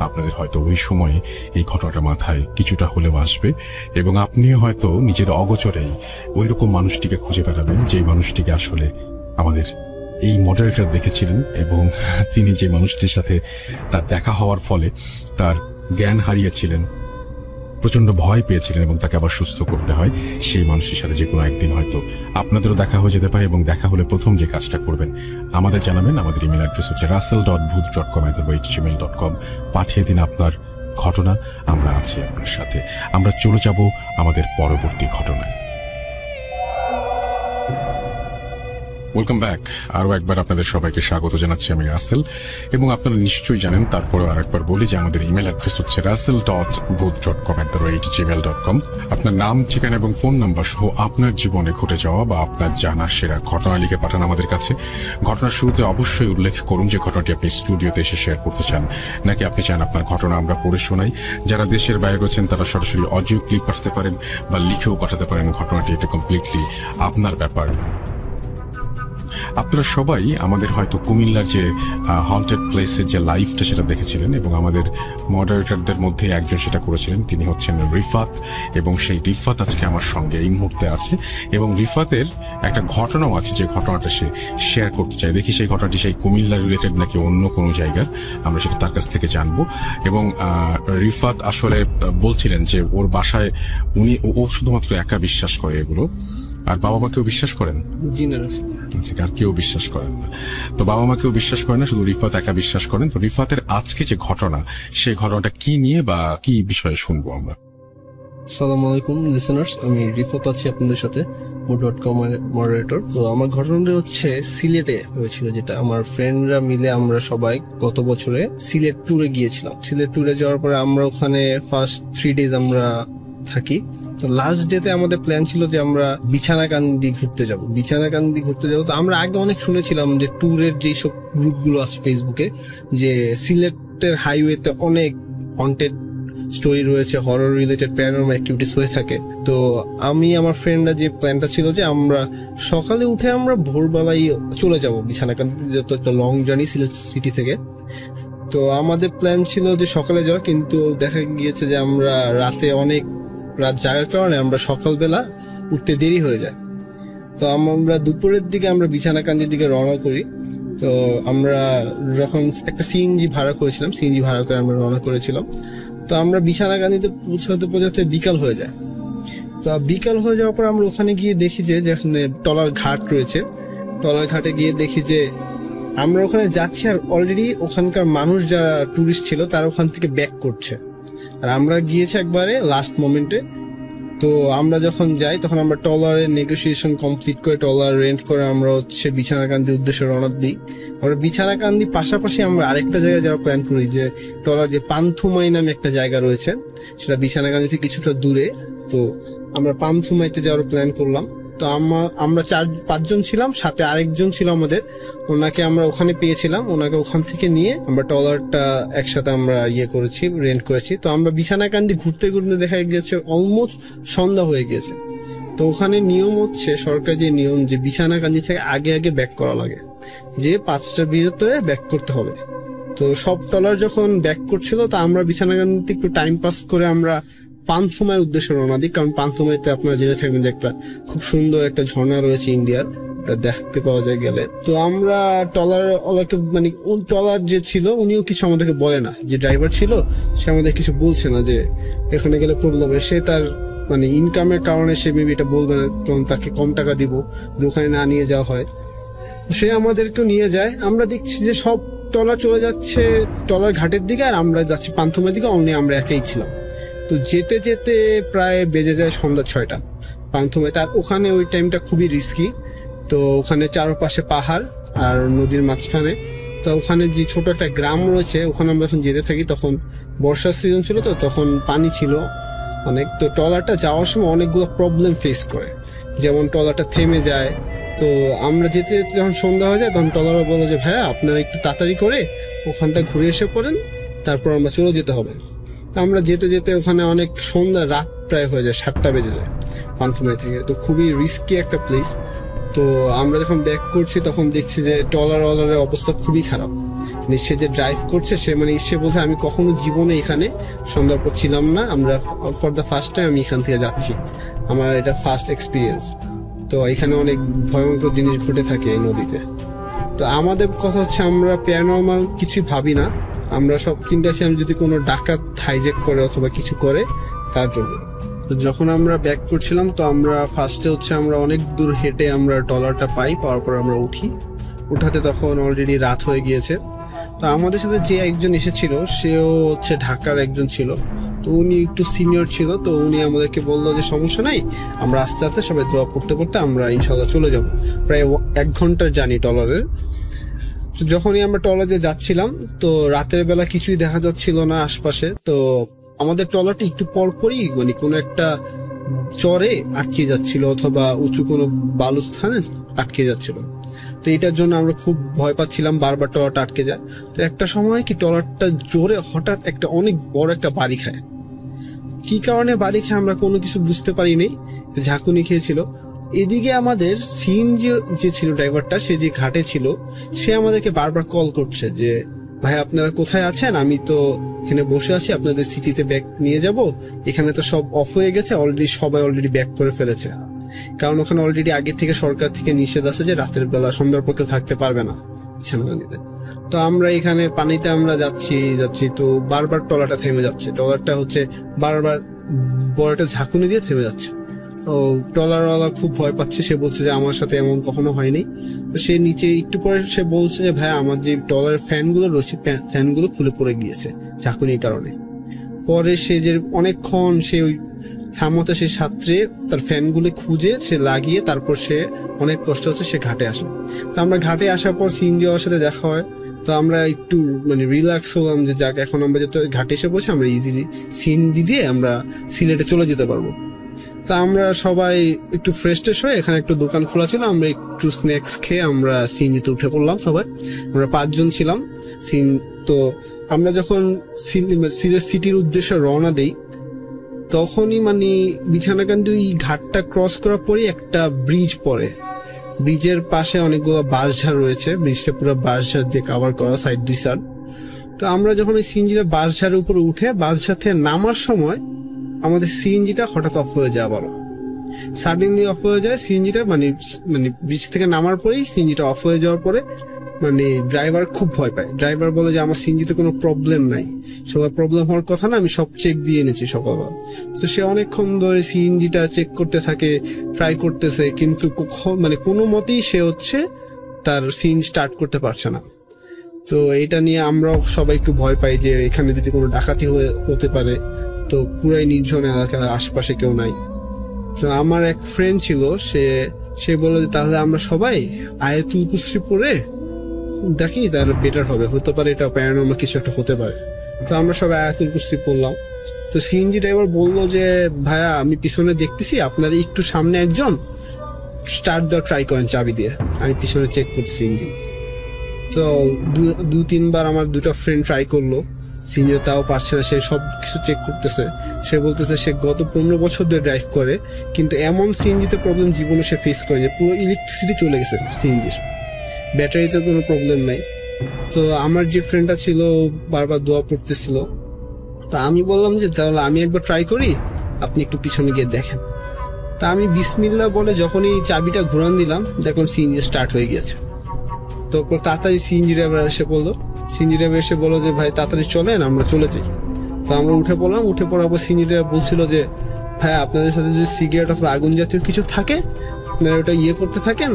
আপনাদের হয়তো ওই সময়ে এই ঘটনাটা মাথায় কিছুটা হলেও আসবে এবং আপনিও হয়তো নিজের অগোচরেই ওই রকম মানুষটিকে খুঁজে বেড়াবেন, যেই মানুষটিকে আসলে আমাদের এই মডারেটর দেখেছিলেন এবং তিনি যে মানুষটির সাথে তার দেখা হওয়ার ফলে তার জ্ঞান হারিয়েছিলেন, প্রচন্ড ভয় পেয়েছিলেন এবং তাকে আবার সুস্থ করতে হয়। সেই মানুষের সাথে যে কোনো একদিন হয়তো আপনাদেরও দেখা হয়ে যেতে পারে এবং দেখা হলে প্রথম যে কাজটা করবেন আমাদের জানাবেন। আমাদের ইমেল অ্যাড্রেস হচ্ছে russell.booth.com@gmail.com। পাঠিয়ে দিন আপনার ঘটনা, আমরা আছি আপনার সাথে। আমরা চলে যাব আমাদের পরবর্তী ঘটনায়। Welcome back. আরও একবার আপনাদের সবাইকে স্বাগত জানাচ্ছি আমি রাসেল, এবং আপনারা নিশ্চয়ই জানেন, তারপরেও আরেকবার বলি যে আমাদের ইমেল অ্যাড্রেস হচ্ছে russell.booth.com@gmail.com। আপনার নাম, ঠিকানা এবং ফোন নাম্বার সহ আপনার জীবনে ঘটে যাওয়া বা আপনার জানা সেরা ঘটনা লিখে পাঠান আমাদের কাছে। ঘটনার শুরুতে অবশ্যই উল্লেখ করুন যে ঘটনাটি আপনি স্টুডিওতে এসে শেয়ার করতে চান, নাকি আপনি চান আপনার ঘটনা আমরা পড়ে শোনাই। যারা দেশের বাইরে রয়েছেন তারা সরাসরি অডিও ক্লিপ পাঠাতে পারেন বা লিখেও পাঠাতে পারেন ঘটনাটি, এটা কমপ্লিটলি আপনার ব্যাপার। আপনারা সবাই আমাদের হয়তো কুমিল্লার যে হন্টেড প্লেসের যে লাইভটা সেটা দেখেছিলেন এবং আমাদের মডারেটরদের মধ্যে একজন সেটা করেছিলেন, তিনি হচ্ছেন রিফাত, এবং সেই রিফাত আজকে আমার সঙ্গে এই মুহূর্তে আছে এবং রিফাতের একটা ঘটনাও আছে যে ঘটনাটা সে শেয়ার করতে চায়। দেখি সেই ঘটনাটি সেই কুমিল্লা রিলেটেড নাকি অন্য কোনো জায়গার, আমরা সেটা তার কাছ থেকে জানবো। এবং রিফাত আসলে বলছিলেন যে ওর বাসায় ও শুধুমাত্র একা বিশ্বাস করে এগুলো, আর বাবা মাকেও বিশ্বাস করেন? আচ্ছা, আর কেউ বিশ্বাস করেন না। তো বাবা মাকেও বিশ্বাস করেন না, শুধু রিফাত একা বিশ্বাস করেন। তো রিফাতের আজকে যে ঘটনা, সেই ঘটনাটা কি নিয়ে বা কি বিষয়ে শুনবো আমরা? আসসালামু আলাইকুম লিসেনার্স, আমি রিফাত আছি আপনাদের সাথে, mood.com এর মডারেটর। তো আমার ঘটনাটা হচ্ছে সিলেটে হয়েছিল, যেটা আমার ফ্রেন্ডরা মিলে আমরা সবাই গত বছরে সিলেট ট্যুরে গিয়েছিলাম। সিলেট ট্যুরে যাওয়ার পরে আমরা ওখানে ফার্স্ট 3 days আমরা থাকি। তো লাস্ট ডেতে আমাদের প্ল্যান ছিল যে আমরা বিছানাকান্দি ঘুরতে যাব। তো আমরা আগে অনেক শুনেছিলাম যে ট্যুরের যেসব গ্রুপগুলো আছে ফেসবুকে, যে সিলেটের হাইওয়েতে অনেক হন্টেড স্টোরি রয়েছে, হরর রিলেটেড প্যারানর্মাল অ্যাক্টিভিটিস হয়ে থাকে। তো আমি আমার ফ্রেন্ডরা যে প্ল্যানটা ছিল যে আমরা সকালে উঠে আমরা ভোরবেলায় চলে যাব বিছানাকান্দি, যেহেতু একটা লং জার্নি সিলেট সিটি থেকে। তো আমাদের প্ল্যান ছিল যে সকালে যাওয়া, কিন্তু দেখা গিয়েছে যে আমরা রাত জাগার কারণে আমরা সকালবেলা উঠতে দেরি হয়ে যায়। তো আমরা দুপুরের দিকে আমরা বিছানাকান্দির দিকে রওনা করি। তো আমরা যখন একটা সিএনজি ভাড়া করেছিলাম, সিএনজি ভাড়া করে আমরা রওনা করেছিলাম। তো আমরা বিছানাকান্দিতে পৌঁছাতে বিকাল হয়ে যায়। তো বিকাল হয়ে যাওয়ার পর আমরা ওখানে গিয়ে দেখি যে যেখানে টলার ঘাট রয়েছে, টলার ঘাটে গিয়ে দেখি যে আমরা ওখানে যাচ্ছি আর অলরেডি ওখানকার মানুষ যারা টুরিস্ট ছিল তারা ওখান থেকে ব্যাক করছে, আর আমরা গিয়েছি একবারে লাস্ট মোমেন্টে। তো আমরা যখন যাই তখন আমরা ট্রলারের নেগোসিয়েশন কমপ্লিট করে ট্রলার রেন্ট করে আমরা হচ্ছে বিছানাকান্দির উদ্দেশ্যে রওনা দিই। আমরা বিছানাকান্দি পাশাপাশি আমরা আরেকটা জায়গায় যাওয়ার প্ল্যান করি, যে ট্রলার যে পান্থুমাই নামে একটা জায়গা রয়েছে, সেটা বিছানাকান্দি থেকে কিছুটা দূরে। তো আমরা পান্থুমাইতে যাওয়ার প্ল্যান করলাম। তো আমরা 4-5 জন ছিলাম, সাথে আরেকজন ছিল আমাদের, ওনাকে আমরা ওখানে পেয়েছিলাম। ওনাকে ওখান থেকে নিয়ে আমরা ট্রলারটা একসাথে আমরা করেছি, রেন্ট করেছি। তো আমরা বিছানাকান্দি ঘুরতে ঘুরতে দেখা গেছে অলমোস্ট সন্ধ্যা হয়ে গেছে। তো ওখানে নিয়ম হচ্ছে, সরকার যে নিয়ম, যে বিছানাকান্দি থেকে আগে ব্যাক করা লাগে, যে 5টার ভিতরে ব্যাক করতে হবে। তো সব ট্রলার যখন ব্যাক করছিল, তো আমরা বিছানাকান্দিতে একটু টাইম পাস করে আমরা পান্থুমাইয়ের উদ্দেশ্যে রওনা দিই। কারণ পান্থুমাইতে আপনারা জেনে থাকবেন যে একটা খুব সুন্দর একটা ঝর্ণা রয়েছে ইন্ডিয়ার, ওটা দেখতে পাওয়া যায় গেলে। তো আমরা ট্রলার যে ছিল উনিও কিছু আমাদেরকে বলে না, যে ড্রাইভার ছিল সে আমাদের কিছু বলছে না যে এখানে গেলে প্রবলেম। সে তার ইনকামের কারণে সে মেবি এটা বলবে না, কারণ তাকে কম টাকা দিব যদি ওখানে না নিয়ে যাওয়া হয়। সে আমাদেরকেও নিয়ে যায়। আমরা দেখছি যে সব ট্রলার চলে যাচ্ছে ট্রলার ঘাটের দিকে, আর আমরা যাচ্ছি পান্থুমাইয়ের দিকে, অনলি আমরা একাই ছিলাম। তো যেতে যেতে প্রায় বেজে যায় সন্ধ্যা 6টা পান্থুমাইতে। আর ওখানে ওই টাইমটা খুবই রিস্কি। তো ওখানে চারপাশে পাহাড় আর নদীর মাঝখানে। তো ওখানে যে ছোট একটা গ্রাম রয়েছে, ওখানে আমরা যখন যেতে থাকি তখন বর্ষার সিজন ছিল, তো তখন পানি ছিল অনেক। তো ট্রলারটা যাওয়ার সময় অনেকগুলো প্রবলেম ফেস করে, যেমন ট্রলারটা থেমে যায়। তো আমরা যেতে যখন সন্ধ্যা হয়ে যায় তখন ট্রলারও বলো যে ভাইয়া আপনারা একটু তাড়াতাড়ি করে ওখানটা ঘুরে এসে পড়েন, তারপর আমরা চলে যেতে হবে। আমরা যেতে যেতে ওখানে অনেক সন্ধ্যা, রাত প্রায় হয়ে যায়, 7টা বেজে যায় পান্থুমাই থেকে। তো খুবই রিস্কি একটা প্লেস। তো আমরা যখন ব্যাক করছি তখন দেখছি যে ট্রলারের অবস্থা খুবই খারাপ। সে যে ড্রাইভ করছে সে বলছে আমি কখনো জীবনে এখানে সন্ধ্যার পর ছিলাম না, আমরা ফর দ্য ফার্স্ট টাইম আমি এখান থেকে যাচ্ছি, আমার এটা ফার্স্ট এক্সপিরিয়েন্স। তো এখানে অনেক ভয়ঙ্কর জিনিস ঘটে থাকে এই নদীতে। তো আমাদের কথা হচ্ছে আমরা প্যারানর্মাল কিছুই ভাবি না, আমরা সব চিন্তা ছিলাম যদি কোনো ডাকাত হাইজ্যাক করে অথবা কিছু করে তার জন্য। তো যখন আমরা ব্যাক করছিলাম তো আমরা ফার্স্টে হচ্ছে আমরা অনেক দূর হেঁটে আমরা ট্রলারটা পাওয়ার পর আমরা উঠাতে তখন অলরেডি রাত হয়ে গিয়েছে। তো আমাদের সাথে যে একজন এসেছিল সেও হচ্ছে ঢাকার একজন ছিল। তো উনি একটু সিনিয়র ছিল। তো উনি আমাদেরকে বললো যে সমস্যা নাই, আমরা আস্তে আস্তে সবাই দোয়া করতে করতে আমরা ইনশাল্লাহ চলে যাব। প্রায় 1 ঘন্টার জার্নি ট্রলারের। তো যখনই আমরা ট্রলারে যাচ্ছিলাম তো রাতের বেলা কিছুই দেখা যাচ্ছিল না আশপাশে। তো আমাদের ট্রলারটি একটু পরপরই কোনো একটা চরে আটকে যাচ্ছিল অথবা উঁচু কোনো বালুস্থানে আটকে যাচ্ছিল। তো এটার জন্য আমরা খুব ভয় পাচ্ছিলাম, বারবার ট্রলারটা আটকে যায়। তো একটা সময় কি ট্রলারটা জোরে হঠাৎ একটা অনেক বড় একটা বাড়ি খায়। কি কারণে বাড়ি খায় আমরা কোনো কিছু বুঝতে পারিনি, ঝাঁকুনি খেয়েছিল। এদিকে আমাদের যে ছিল ড্রাইভারটা, সে যে ঘাটে ছিল, সে আমাদেরকে বারবার কল করছে যে ভাই আপনারা কোথায় আছেন, আমি তো এখানে বসে আছি, আপনাদের সিটিতে ব্যাক নিয়ে যাব, এখানে তো সব অফ হয়ে গেছে, সবাই অলরেডি ব্যাক করে ফেলেছে। কারণ ওখানে অলরেডি আগে থেকে সরকার থেকে নিষেধ আছে যে রাতের বেলা সন্ধ্যার পর কেউ থাকতে পারবে না বিছানাকান্দিতে। তো আমরা এখানে পানিতে আমরা যাচ্ছি তো বারবার ট্রলারটা থেমে যাচ্ছে। ট্রলারটা হচ্ছে বারবার বড় একটা ঝাঁকুনি দিয়ে থেমে যাচ্ছে। তো ট্রলারওয়ালা খুব ভয় পাচ্ছে, সে বলছে যে আমার সাথে এমন কখনো হয়নি। তো সে নিচে একটু পরে সে বলছে যে ভাই আমার যে ট্রলারের ফ্যানগুলো রয়েছে ফ্যানগুলো খুলে পড়ে গিয়েছে ঝাঁকুনির কারণে। পরে সে যে অনেকক্ষণ সে ওই থামতে সে সাঁতরে তার ফ্যানগুলো খুঁজে সে লাগিয়ে তারপর সে অনেক কষ্ট হচ্ছে সে ঘাটে আসে। তো আমরা ঘাটে আসার পর সিএনজি ওর সাথে দেখা হয়। তো আমরা একটু রিল্যাক্স হলাম যে যাক এখন আমরা যেহেতু ঘাটে এসে বসে আমরা ইজিলি সিএনজি দিয়ে আমরা সিলেটে চলে যেতে পারবো। তা আমরা সবাই একটু ফ্রেশ হয়ে এখানে একটু দোকান খোলা ছিল, আমরা একটু স্ন্যাক্স খেয়ে আমরা সিএনজিতে উঠে পড়লাম সবাই। আমরা 5 জন ছিলাম। তো আমরা যখন সিলেট সিটির উদ্দেশ্যে রওনা দেই তখনই বিছানাকান্দি ওই ঘাটটা ক্রস করার পরে একটা ব্রিজ পড়ে। ব্রিজের পাশে অনেকগুলো বাঁশঝাড় রয়েছে, ব্রিজটা পুরো বাঁশঝাড় দিয়ে কভার করা সাইড 2 সাইড। তো আমরা যখন ওই সিএনজিটা বাঁশঝাড়ের উপরে উঠে বাঁশঝাড় থেকে নামার সময় আমাদের সিএনজিটা হঠাৎ অফ হয়ে যায়, আবারও সাডেনলি অফ হয়ে যায় সিএনজিটা। ব্রিজ থেকে নামার পরেই সিএনজিটা অফ হয়ে যাওয়ার পরে ড্রাইভার খুব ভয় পায়। ড্রাইভার বলে যে আমার সিএনজিতে কোনো প্রবলেম নাই, সবার প্রবলেম হওয়ার কথা না, আমি সব চেক দিয়ে এনেছি সকালবেলা। তো সে অনেকক্ষণ ধরে সিএনজিটা চেক করতে থাকে, ট্রাই করতেছে, কিন্তু কোনো মতেই সে হচ্ছে তার সিএনজি স্টার্ট করতে পারছে না। তো এটা নিয়ে আমরাও সবাই একটু ভয় পাই যে এখানে যদি কোনো ডাকাতি হতে পারে। তো পুরাই নির্জন এলাকা, আশপাশে কেউ নাই। তো আমার এক ফ্রেন্ড ছিল, সে বলল যে তাহলে আমরা সবাই আয়াতুল কুরসি পড়ে দেখি, তাহলে বেটার হবে, হতে পারে এটা প্যারানর্মাল কিছু একটা হতে পারে। তো আমরা সবাই আয়াতুল কুরসি পড়লাম। তো সিএনজি ড্রাইভার বললো যে ভাইয়া আমি পিছনে দেখতেছি আপনার একটু সামনে একজন স্টার্ট দেওয়া ট্রাই করেন চাবি দিয়ে। আমি পিছনে চেক করতেছি ইঞ্জিন। তো 2-3 বার আমার দুটো ফ্রেন্ড ট্রাই করলো, সিএনজি তাও পারছে না। সে সব কিছু চেক করতেছে, সে বলতেছে সে গত 15 বছর ধরে ড্রাইভ করে, কিন্তু এমন সিএনজিতে প্রবলেম জীবনে সে ফেস করে, পুরো ইলেকট্রিসিটি চলে গেছে সিএনজির, ব্যাটারিতে কোনো প্রবলেম নাই। তো আমার যে ফ্রেন্ডটা ছিল বারবার দোয়া পড়তেছিল। তা আমি বললাম যে তাহলে আমি একবার ট্রাই করি, আপনি একটু পিছনে গিয়ে দেখেন। তা আমি বিসমিল্লাহ বলে যখনই চাবিটা ঘোরান দিলাম, দেখলাম সিএনজি স্টার্ট হয়ে গিয়েছে। তো তাড়াতাড়ি সিএনজি ড্রাইভার এসে বললো যে ভাই তাড়াতাড়ি চলেন, আমরা চলে যাই। তো আমরা উঠে পড়লাম। উঠে পড়ার পর সিএনজি ড্রাইভার বলছিল যে ভাই আপনাদের সাথে যদি সিগারেট অথবা আগুন জাতীয় কিছু থাকে, আপনারা ওটা করতে থাকেন,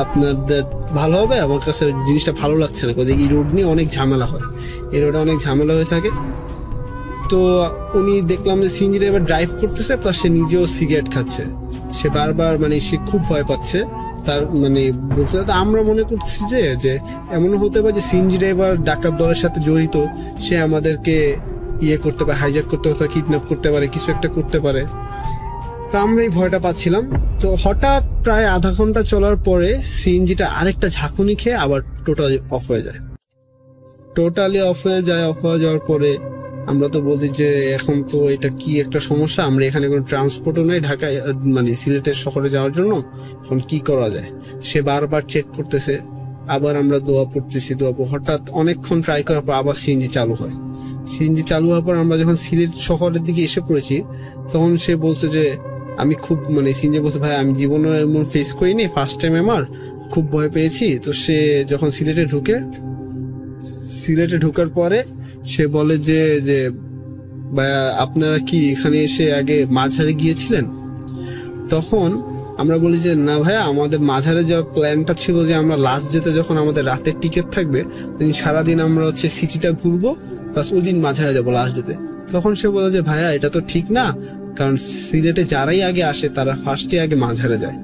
আপনাদের ভালো হবে। আমার কাছে জিনিসটা ভালো লাগছে না, এই রোড নিয়ে অনেক ঝামেলা হয়, এই রোডে অনেক ঝামেলা হয়ে থাকে। তো উনি দেখলাম যে সিএনজি ড্রাইভার ড্রাইভ করতেছে, প্লাস সে নিজেও সিগারেট খাচ্ছে। সে বারবার সে খুব ভয় পাচ্ছে, তার বলছে। আমরা মনে করছি যে এমনও হতে পারে যে সিএনজি ড্রাইভার ডাকাত দলের সাথে জড়িত, সে আমাদেরকে করতে পারে, হাইজ্যাক করতে পারে, কিডন্যাপ করতে পারে, কিছু একটা করতে পারে। তো আমরা এই ভয়টা পাচ্ছিলাম। তো হঠাৎ প্রায় আধা ঘন্টা চলার পরে সিএনজিটা আরেকটা ঝাঁকুনি খেয়ে আবার টোটালি অফ হয়ে যায়। অফ হয়ে যাওয়ার পরে আমরা তো বলি যে এখন তো এটা কি একটা সমস্যা, আমরা এখানে কোনো ট্রান্সপোর্টও নেই ঢাকায়, সিলেটের শহরে যাওয়ার জন্য, এখন কি করা যায়। সে বারবার চেক করতেছে, আবার আমরা দোয়া পড়তেছি। হঠাৎ অনেকক্ষণ ট্রাই করার পর আবার সিএনজি চালু হয়। সিএনজি চালু হওয়ার পর আমরা যখন সিলেট শহরের দিকে এসে পড়েছি, তখন সে বলছে যে আমি খুব সিএনজি বলছে ভাই আমি জীবনে এমন ফেস করিনি, ফার্স্ট টাইম, আমার খুব ভয় পেয়েছি। তো সে যখন সিলেটে ঢোকার পরে সে বলে যে আপনারা কি এখানে এসে আগে মাঝারে গিয়েছিলেন? তখন আমরা বলি যে না ভাইয়া, আমাদের মাঝারে যাওয়ার প্ল্যানটা ছিল যে আমরা লাস্ট ডেতে যখন আমাদের রাতের টিকিট থাকবে, সারাদিন আমরা সিটিটা ঘুরবো, প্লাস ওই দিন মাঝারে যাবো লাস্ট ডেতে। তখন সে বলে যে ভাইয়া এটা তো ঠিক না, কারণ সিলেটে যারাই আগে আসে তারা ফার্স্টে আগে মাঝারে যায়,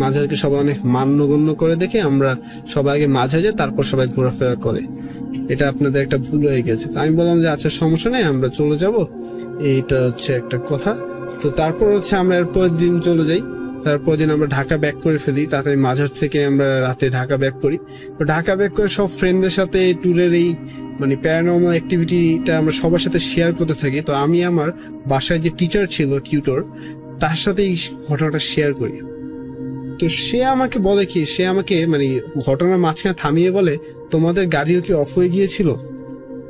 মাঝারকে সবাই অনেক মান্যগণ্য করে দেখে আমরা সবাই আগে মাঝারে যাই, তারপর সবাই ঘোরাফেরা করে, এটা আপনাদের একটা ভুল হয়ে গেছে। তো আমি বললাম যে আচ্ছা সমস্যা নেই, আমরা চলে যাব, এইটা একটা কথা। তো তারপর আমরা এরপর দিন চলে যাই। তারপর দিন আমরা ঢাকা ব্যাক করে ফেলি, তাড়াতাড়ি মাঝার থেকে আমরা রাতে ঢাকা ব্যাক করি। তো ঢাকা ব্যাক করে সব ফ্রেন্ডদের সাথে ট্যুরের এই প্যারানর্মাল অ্যাক্টিভিটিটা আমরা সবার সাথে শেয়ার করতে থাকি। তো আমি আমার বাসায় যে টিচার ছিল, টিউটর, তার সাথে এই ঘটনাটা শেয়ার করি। তো সে আমাকে বলে কি, সে আমাকে ঘটনার মাঝখানে থামিয়ে বলে তোমাদের গাড়িও কি অফ হয়ে গিয়েছিল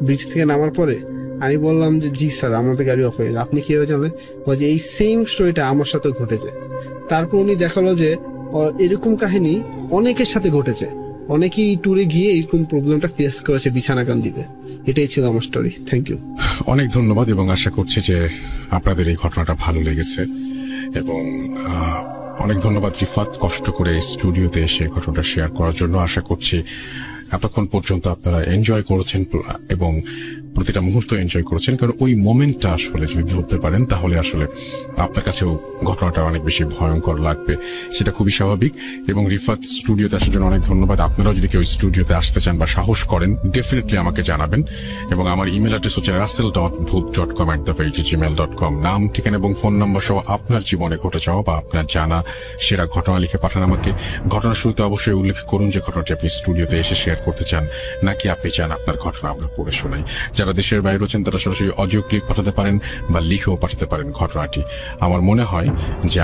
ব্রিজ থেকে নামার পরে? আমি বললাম যে জি স্যার, আমাদের গাড়ি অফ হয়ে গেছে। আপনি কিভাবে জানলেন? বলছে এই সেম স্টোরিটা আমার সাথে ঘটেছে। তারপর উনি দেখালো যে এরকম কাহিনী অনেকের সাথে ঘটেছে, অনেকেই ট্যুরে গিয়ে এরকম প্রবলেমটা ফেস করেছে বিছানাকান্দিতে। এটাই ছিল আমার স্টোরি। Thank you. অনেক ধন্যবাদ, এবং আশা করছি যে আপনাদের এই ঘটনাটা ভালো লেগেছে, এবং অনেক ধন্যবাদ রিফাত কষ্ট করে স্টুডিওতে এসে ঘটনাটা শেয়ার করার জন্য। আশা করছি এতক্ষণ পর্যন্ত আপনারা এনজয় করেছেন এবং প্রতিটা মুহূর্ত এনজয় করেছেন, কারণ ওই মোমেন্টটা আসলে যদি ধরতে পারেন তাহলে আসলে আপনার কাছেও ঘটনাটা অনেক বেশি ভয়ঙ্কর লাগবে, সেটা খুবই স্বাভাবিক। এবং রিফাত স্টুডিওতে আসার জন্য অনেক ধন্যবাদ। আপনারাও যদি কেউ স্টুডিওতে আসতে চান বা সাহস করেন, ডেফিনেটলি আমাকে জানাবেন। এবং আমার ইমেল অ্যাড্রেস হচ্ছে russell.bhoot.com@gmail.com। নাম, ঠিকানা এবং ফোন নাম্বার সহ আপনার জীবনে ঘটে যাওয়া বা আপনার জানা সেরা ঘটনা লিখে পাঠান আমাকে। ঘটনার শুরুতে অবশ্যই উল্লেখ করুন যে ঘটনাটি আপনি স্টুডিওতে এসে শেয়ার করতে চান, নাকি আপনি চান আপনার ঘটনা আমরা পড়ে শোনাই। যারা দেশের বাইরে আছেন তারা সরাসরি অডিও ক্লিপ পাঠাতে পারেন বা লিখেও পাঠাতে পারেন ঘটনাটি। আমার মনে হয় যে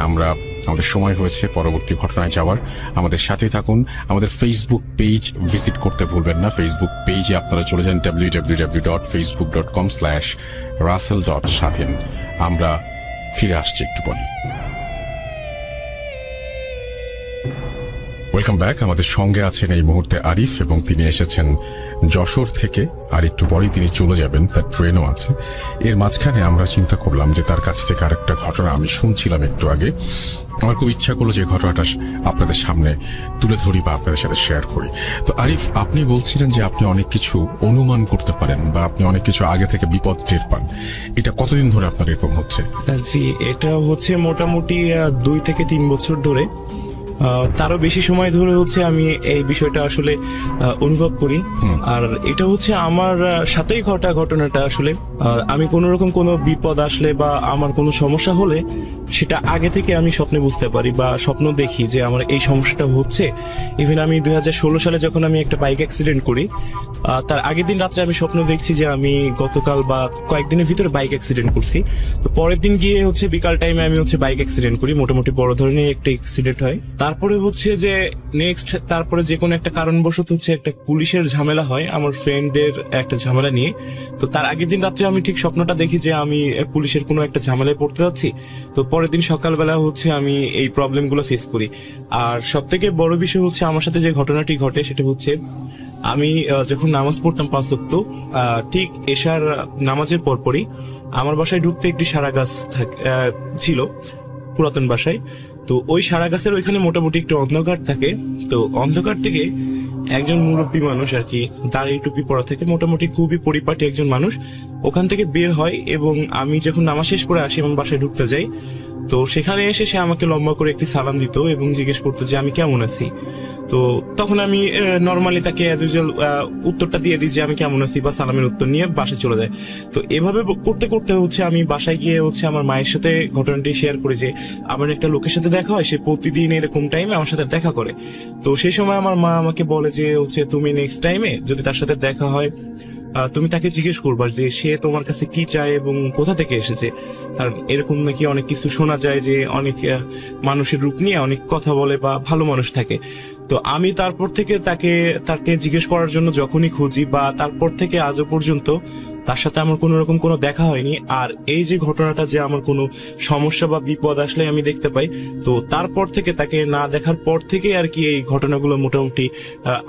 আমাদের সময় হয়েছে পরবর্তী ঘটনায় যাওয়ার। আমাদের সাথেই থাকুন। আমাদের ফেসবুক পেজ ভিজিট করতে ভুলবেন না। ফেসবুক পেজে আপনারা চলে যান www.facebook.com/russell.স্বাধীন। আমরা ফিরে আসছি একটু পরে। Welcome back. আমাদের সঙ্গে আছেন এই মুহূর্তে আরিফ, এবং তিনি এসেছেন যশোর থেকে। আর একটু পরেই তিনি চলে যাবেন, তার ট্রেনও আছে। এর মাঝখানে আমরা চিন্তা করলাম যে তার কাছ থেকে আরেকটা ঘটনা আমি শুনছিলাম একটু আগে, আমার খুব ইচ্ছা করলো যে ঘটনাটা আপনাদের সামনে তুলে ধরি বা আপনাদের সাথে শেয়ার করি। তো আরিফ, আপনি বলছিলেন যে আপনি অনেক কিছু অনুমান করতে পারেন বা আপনি অনেক কিছু আগে থেকে বিপদ টের পান, এটা কতদিন ধরে আপনার এরকম হচ্ছে? জি, এটা হচ্ছে মোটামুটি 2 থেকে 3 বছর ধরে, তারও বেশি সময় ধরে হচ্ছে আমি এই বিষয়টা আসলে অনুভব করি। আর এটা হচ্ছে আমার সাথেই ঘটা ঘটনাটা। আসলে আমি কোন রকম কোনো বিপদ আসলে বা আমার কোনো সমস্যা হলে সেটা আগে থেকে আমি স্বপ্নে বুঝতে পারি বা স্বপ্ন দেখি যে আমার এই সমস্যাটা হচ্ছে। ইভেন আমি 2016 সালে যখন আমি একটা বাইক অ্যাক্সিডেন্ট করি, তার আগের দিন রাত্রে আমি স্বপ্ন দেখছি যে আমি গতকাল বা কয়েকদিনের ভিতরে বাইক অ্যাক্সিডেন্ট করছি। তো পরের দিন গিয়ে হচ্ছে বিকাল টাইমে আমি হচ্ছে বাইক অ্যাক্সিডেন্ট করি, মোটামুটি বড় ধরনের একটা অ্যাক্সিডেন্ট হয়। তারপরে হচ্ছে যে নেক্সট, তারপরে যে কোনো একটা কারণবশত হচ্ছে একটা পুলিশের ঝামেলা হয় আমার ফ্রেন্ডদের একটা ঝামেলা নিয়ে। তো তার আগের দিন রাত্রে আমি ঠিক স্বপ্নটা দেখি যে আমি পুলিশের কোনো একটা ঝামেলায় পড়তে যাচ্ছি। তো পরের দিন সকালবেলা হচ্ছে আমি এই প্রবলেমগুলো ফেস করি। আর সব থেকে বড় বিষয় হচ্ছে আমার সাথে যে ঘটনাটি ঘটে সেটা হচ্ছে আমি যখন নামাজ পড়তাম 5 ওয়াক্ত, ঠিক এশার নামাজের পরপরই আমার বাসায় ঢুকতে একটি সারা গাছ ছিল পুরাতন বাসায়। তো ওই সারা গাছের ওইখানে মোটামুটি একটু অন্ধকার থাকে। তো অন্ধকার থেকে একজন মুরব্বী মানুষ আর কি, দাড়ি টুপি পরা থেকে মোটামুটি খুবই পরিপাটি একজন মানুষ ওখান থেকে বের হয়, এবং আমি যখন নামাজ শেষ করে আসি এবং বাসায় ঢুকতে যাই, তো সেখানে এসে সে আমাকে লম্বা করে একটি সালাম দিত এবং জিজ্ঞেস করতো যে আমি কেমন আছি। তো তখন আমি নর্মালি তাকে অ্যাজ ইউজুয়াল উত্তরটা দিয়ে দিই যে আমি কেমন আছি, বা সালামের উত্তর নিয়ে বাসায় চলে যায়। তো এভাবে করতে করতে হচ্ছে আমি বাসায় গিয়ে হচ্ছে আমার মায়ের সাথে ঘটনাটি শেয়ার করি যে আমার একটা লোকের সাথে দেখা হয়, সে প্রতিদিন এরকম টাইমে আমার সাথে দেখা করে। তো সেই সময় আমার মা আমাকে বলে যে হচ্ছে তুমি নেক্সট টাইমে যদি তার সাথে দেখা হয় তুমি তাকে জিজ্ঞেস করবা যে সে তোমার কাছে কি চায় এবং কোথা থেকে এসেছে। কারণ এরকম নাকি অনেক কিছু শোনা যায় যে অনেক মানুষের রূপ নিয়ে অনেক কথা বলে বা ভালো মানুষ থাকে। তো আমি তারপর থেকে তাকে জিজ্ঞেস করার জন্য যখনই খুঁজি, বা তারপর থেকে আজও পর্যন্ত তার সাথে আমার কোনো রকম কোনো দেখা হয়নি। আর এই যে ঘটনাটা যে আমার কোনো সমস্যা বা বিপদ আসলে আমি দেখতে পাই, তো তারপর থেকে তাকে না দেখার পর থেকে আর কি এই ঘটনাগুলো মোটামুটি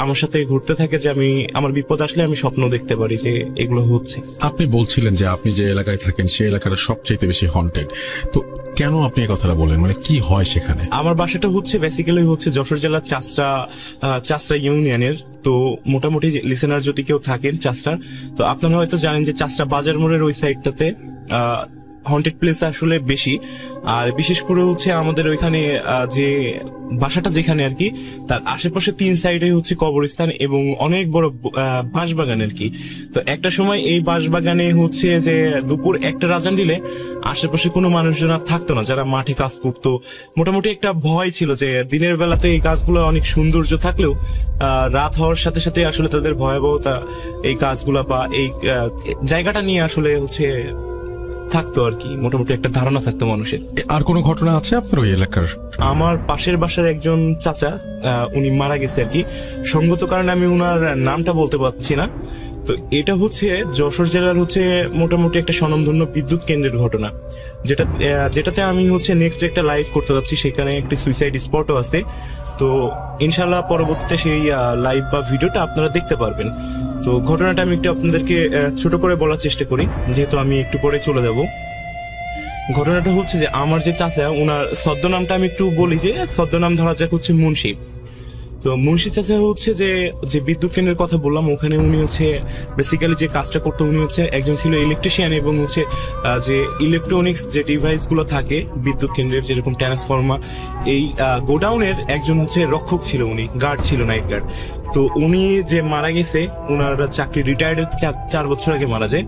আমার সাথে ঘটতে থাকে, যে আমি আমার বিপদ আসলে আমি স্বপ্ন দেখতে পারি যে এগুলো হচ্ছে। আপনি বলছিলেন যে আপনি যে এলাকায় থাকেন সেই এলাকাটা সবচেয়ে বেশি হন্টেড, তো কেন আপনি এই কথাটা বলেন, মানে কি হয় সেখানে? আমার বাসাটা হচ্ছে বেসিক্যালি হচ্ছে যশোর জেলার চাষরা ইউনিয়নের। তো মোটামুটি লিসেনার যদি কেউ থাকেন চাষরা, তো আপনারা হয়তো জানেন যে চাষরা বাজার মোড়ের ওই সাইডটাতে হন্টেড প্লেস আসলে বেশি। আর বিশেষ করে হচ্ছে আমাদের ওইখানে যে বাসাটা যেখানে আর কি, তার আশেপাশে 3 সাইডে হচ্ছে কবরস্থান এবং অনেক বড় বাঁশবাগান আর কি। তো একটা সময় এই বাঁশবাগানে হচ্ছে যে দুপুর 1টা আজান দিলে আশেপাশে কোনো মানুষজন আর থাকতো না যারা মাঠে কাজ করতো। মোটামুটি একটা ভয় ছিল যে দিনের বেলাতে এই গাছগুলো অনেক সৌন্দর্য থাকলেও রাত হওয়ার সাথে সাথে আসলে তাদের ভয়াবহতা এই গাছগুলা বা এই জায়গাটা নিয়ে আসলে হচ্ছে থাকতো আর কি, মোটামুটি একটা ধারণা থাকতো মানুষের। আর কোনো ঘটনা আছে আপনার ওই এলাকার? আমার পাশের বাসার একজন চাচা, উনি মারা গেছে আর কি, সঙ্গত কারণে আমি উনার নামটা বলতে পারছি না। তো এটা হচ্ছে যশোর জেলার হচ্ছে মোটামুটি একটা স্বনামধন্য বিদ্যুৎ কেন্দ্রের ঘটনা, যেটাতে আমি হচ্ছে নেক্সট একটা লাইভ করতে যাচ্ছি। সেখানে একটি সুইসাইড স্পটও আছে। তো ইনশাল্লাহ পরবর্তীতে সেই লাইভ বা ভিডিওটা আপনারা দেখতে পারবেন। তো ঘটনাটা আমি একটু আপনাদেরকে ছোট করে বলার চেষ্টা করি, যেহেতু আমি একটু পরে চলে যাব। ঘটনাটা হচ্ছে যে আমার যে চাচা, ওনার ছদ্মনামটা আমি একটু বলি, যে ছদ্মনাম ধরা যাক হচ্ছে মুন্সি। তো মুন্সি চাচা হচ্ছে যে বিদ্যুৎ কেন্দ্রের কথা বললাম, ওখানে উনি হচ্ছে বেসিক্যালি যে কাজটা করতো, উনি হচ্ছে একজন ছিল ইলেকট্রিশিয়ান, এবং হচ্ছে যে ইলেকট্রনিক্স যে ডিভাইস গুলো থাকে বিদ্যুৎ কেন্দ্রের, যেরকম ট্রান্সফরমার, এই গোডাউনের একজন হচ্ছে রক্ষক ছিল, উনি গার্ড ছিল, নাইট গার্ড। তো উনি যে মারা গেছে, ওনার চাকরি রিটায়ার্ডের 4 বছর আগে মারা যায়।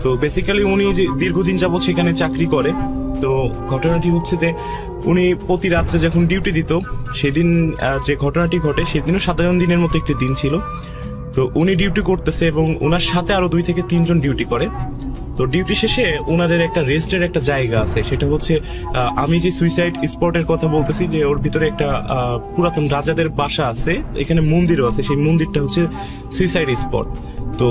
তো বেসিক্যালি উনি যে দীর্ঘদিন যাবত সেখানে চাকরি করে। তো ঘটনাটি হচ্ছে যে উনি প্রতি রাত্রে যখন ডিউটি দিত, সেদিন যে ঘটনাটি ঘটে সেদিনও সাধারণ দিনের মতো একটি দিন ছিল। তো উনি ডিউটি করতেছে এবং ওনার সাথে আরো 2 থেকে 3 জন ডিউটি করে। তো ডিউটি শেষে ওনাদের একটা রেস্টের একটা জায়গা আছে, সেটা হচ্ছে আমি যে সুইসাইড স্পটের কথা বলতেছি, যে ওর ভিতরে একটা পুরাতন রাজাদের বাসা আছে, এখানে মন্দিরও আছে, সেই মন্দিরটা হচ্ছে সুইসাইড স্পট। তো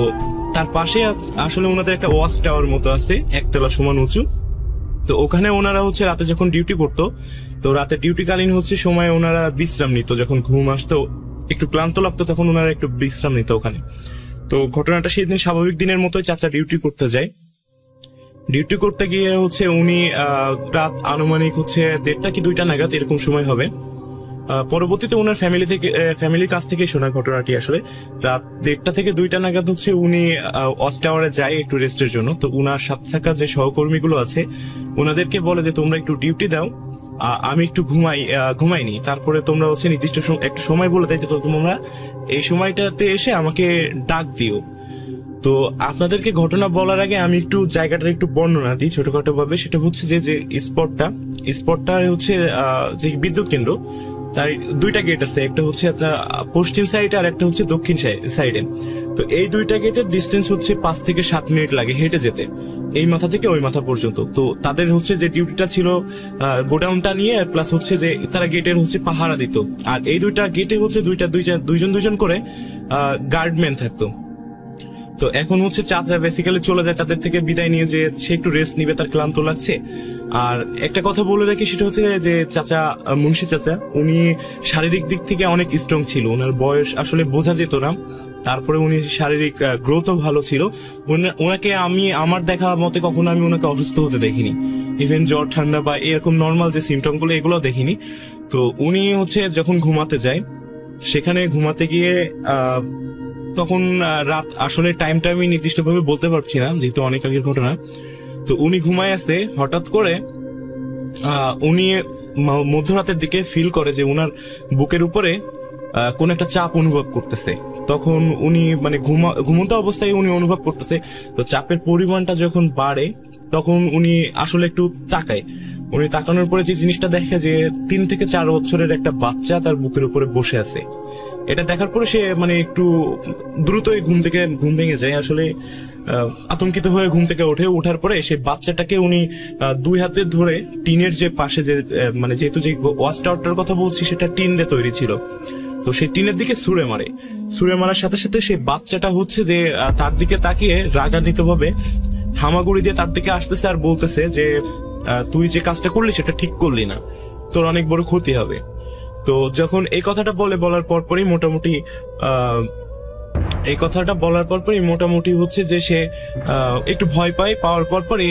তার পাশে আসলে ওনাদের একটা ওয়াচ টাওয়ার মতো আছে, 1 তলা সমান উঁচু। তো ওখানে ওনারা হচ্ছে রাতে যখন ডিউটি করতো, তো রাতে ডিউটিকালীন হচ্ছে সময় ওনারা বিশ্রাম নিত, যখন ঘুম আসতো একটু ক্লান্ত লাগতো তখন ওনারা একটু বিশ্রাম নিত ওখানে। তো ঘটনাটা সেদিন স্বাভাবিক দিনের মতোই চাচা ডিউটি করতে যায়। ডিউটি করতে গিয়ে হচ্ছে উনি রাত আনুমানিক হচ্ছে 1:30 কি 2টা নাগাদ এরকম সময় হবে। পরবর্তীতে ওনার ফ্যামিলির কাছ থেকে শোনা ঘটনাটি আসলে রাত 1:30 থেকে 2টা নাগাদ হচ্ছে উনি ওয়াচ টাওয়ারে যায় একটু রেস্টের জন্য। তো উনার সাথে থাকা যে সহকর্মীগুলো আছে ওনাদেরকে বলে যে তোমরা একটু ডিউটি দাও, আমি একটু ঘুমাইনি, তারপরে তোমরা হচ্ছে নির্দিষ্ট একটা সময় বলে দেয় যে তোমরা এই সময়টাতে এসে আমাকে ডাক দিও। তো আপনাদেরকে ঘটনা বলার আগে আমি একটু জায়গাটার একটু বর্ণনা দিই ছোটখাটো ভাবে। সেটা হচ্ছে যে স্পটটা হচ্ছে যে বিদ্যুৎ কেন্দ্র, তার 2টা গেট আছে, একটা হচ্ছে আপনার পশ্চিম সাইডে আর একটা হচ্ছে দক্ষিণ সাইডে। তো এই 2টা গেটের ডিস্টেন্স হচ্ছে 5 থেকে 7 মিনিট লাগে হেঁটে যেতে, এই মাথা থেকে ওই মাথা পর্যন্ত। তো তাদের হচ্ছে যে ডিউটিটা ছিল গোডাউনটা নিয়ে, প্লাস হচ্ছে যে তারা গেটের হচ্ছে পাহারা দিত। আর এই 2টা গেটে হচ্ছে দুইজন করে গার্ডম্যান থাকতো। তো এখন হচ্ছে চাচা বেসিক্যালি চলে যায় তাদের থেকে বিদায় নিয়ে, যে সে একটু রেস্ট নিবে, তার ক্লান্ত লাগছে। আর একটা কথা বলে রাখি, সেটা হচ্ছে যে চাচা, মুন্সি চাচা, উনি শারীরিক দিক থেকে অনেক স্ট্রং ছিল। ওনার বয়স আসলে বোঝা যেত না, তারপরে উনি শারীরিক গ্রোথও ভালো ছিল। ওনাকে আমি আমার দেখা মতে কখনো আমি ওনাকে অসুস্থ হতে দেখিনি, ইভেন জ্বর ঠান্ডা বা এরকম নর্মাল যে সিমটম গুলো এগুলো দেখিনি। তো উনি হচ্ছে যখন ঘুমাতে যায়, সেখানে ঘুমাতে গিয়ে তখন রাত, আসলে টাইমটা আমি নির্দিষ্ট ভাবে বলতে পারছি না যেহেতু অনেক আগের ঘটনা। তো উনি ঘুমায় আছে, হঠাৎ করে উনি মধ্যরাতের দিকে ফিল করে যে উনার বুকের উপরে কোন একটা চাপ অনুভব করতেছে। তখন উনি মানে ঘুমন্ত অবস্থায় উনি অনুভব করতেছে। তো চাপের পরিমাণটা যখন বাড়ে তখন উনি আসলে একটু তাকায়। উনি তাকানোর পরে যে জিনিসটা দেখে যে 3 থেকে 4 বছরের একটা বাচ্চা তার বুকের উপরে বসে আছে। এটা দেখার পরে সে মানে একটু দ্রুতই ঘুম ভেঙে যায়। আসলে আতঙ্কিত হয়ে ঘুম থেকে ওঠার পরে সে বাচ্চাটাকে উনি 2 হাতে ধরে টিনের যে পাশে যে মানে যেহেতু যে ওয়াচ টাওয়ারটার কথা বলছি সেটা টিন দিয়ে তৈরি ছিল, তো সে টিনের দিকে ছুঁড়ে মারার সাথে সাথে সে বাচ্চাটা হচ্ছে যে তার দিকে তাকিয়ে রাগান্বিত ভাবে হামাগুড়ি দিয়ে তার দিকে আসতেছে আর বলতেছে যে তুই যে কাজটা করলি সেটা ঠিক করলি না, তোর অনেক বড় ক্ষতি হবে। তো যখন এই কথাটা বলার পরপরই মোটামুটি হচ্ছে যে সে একটু ভয় পাওয়ার পরপরই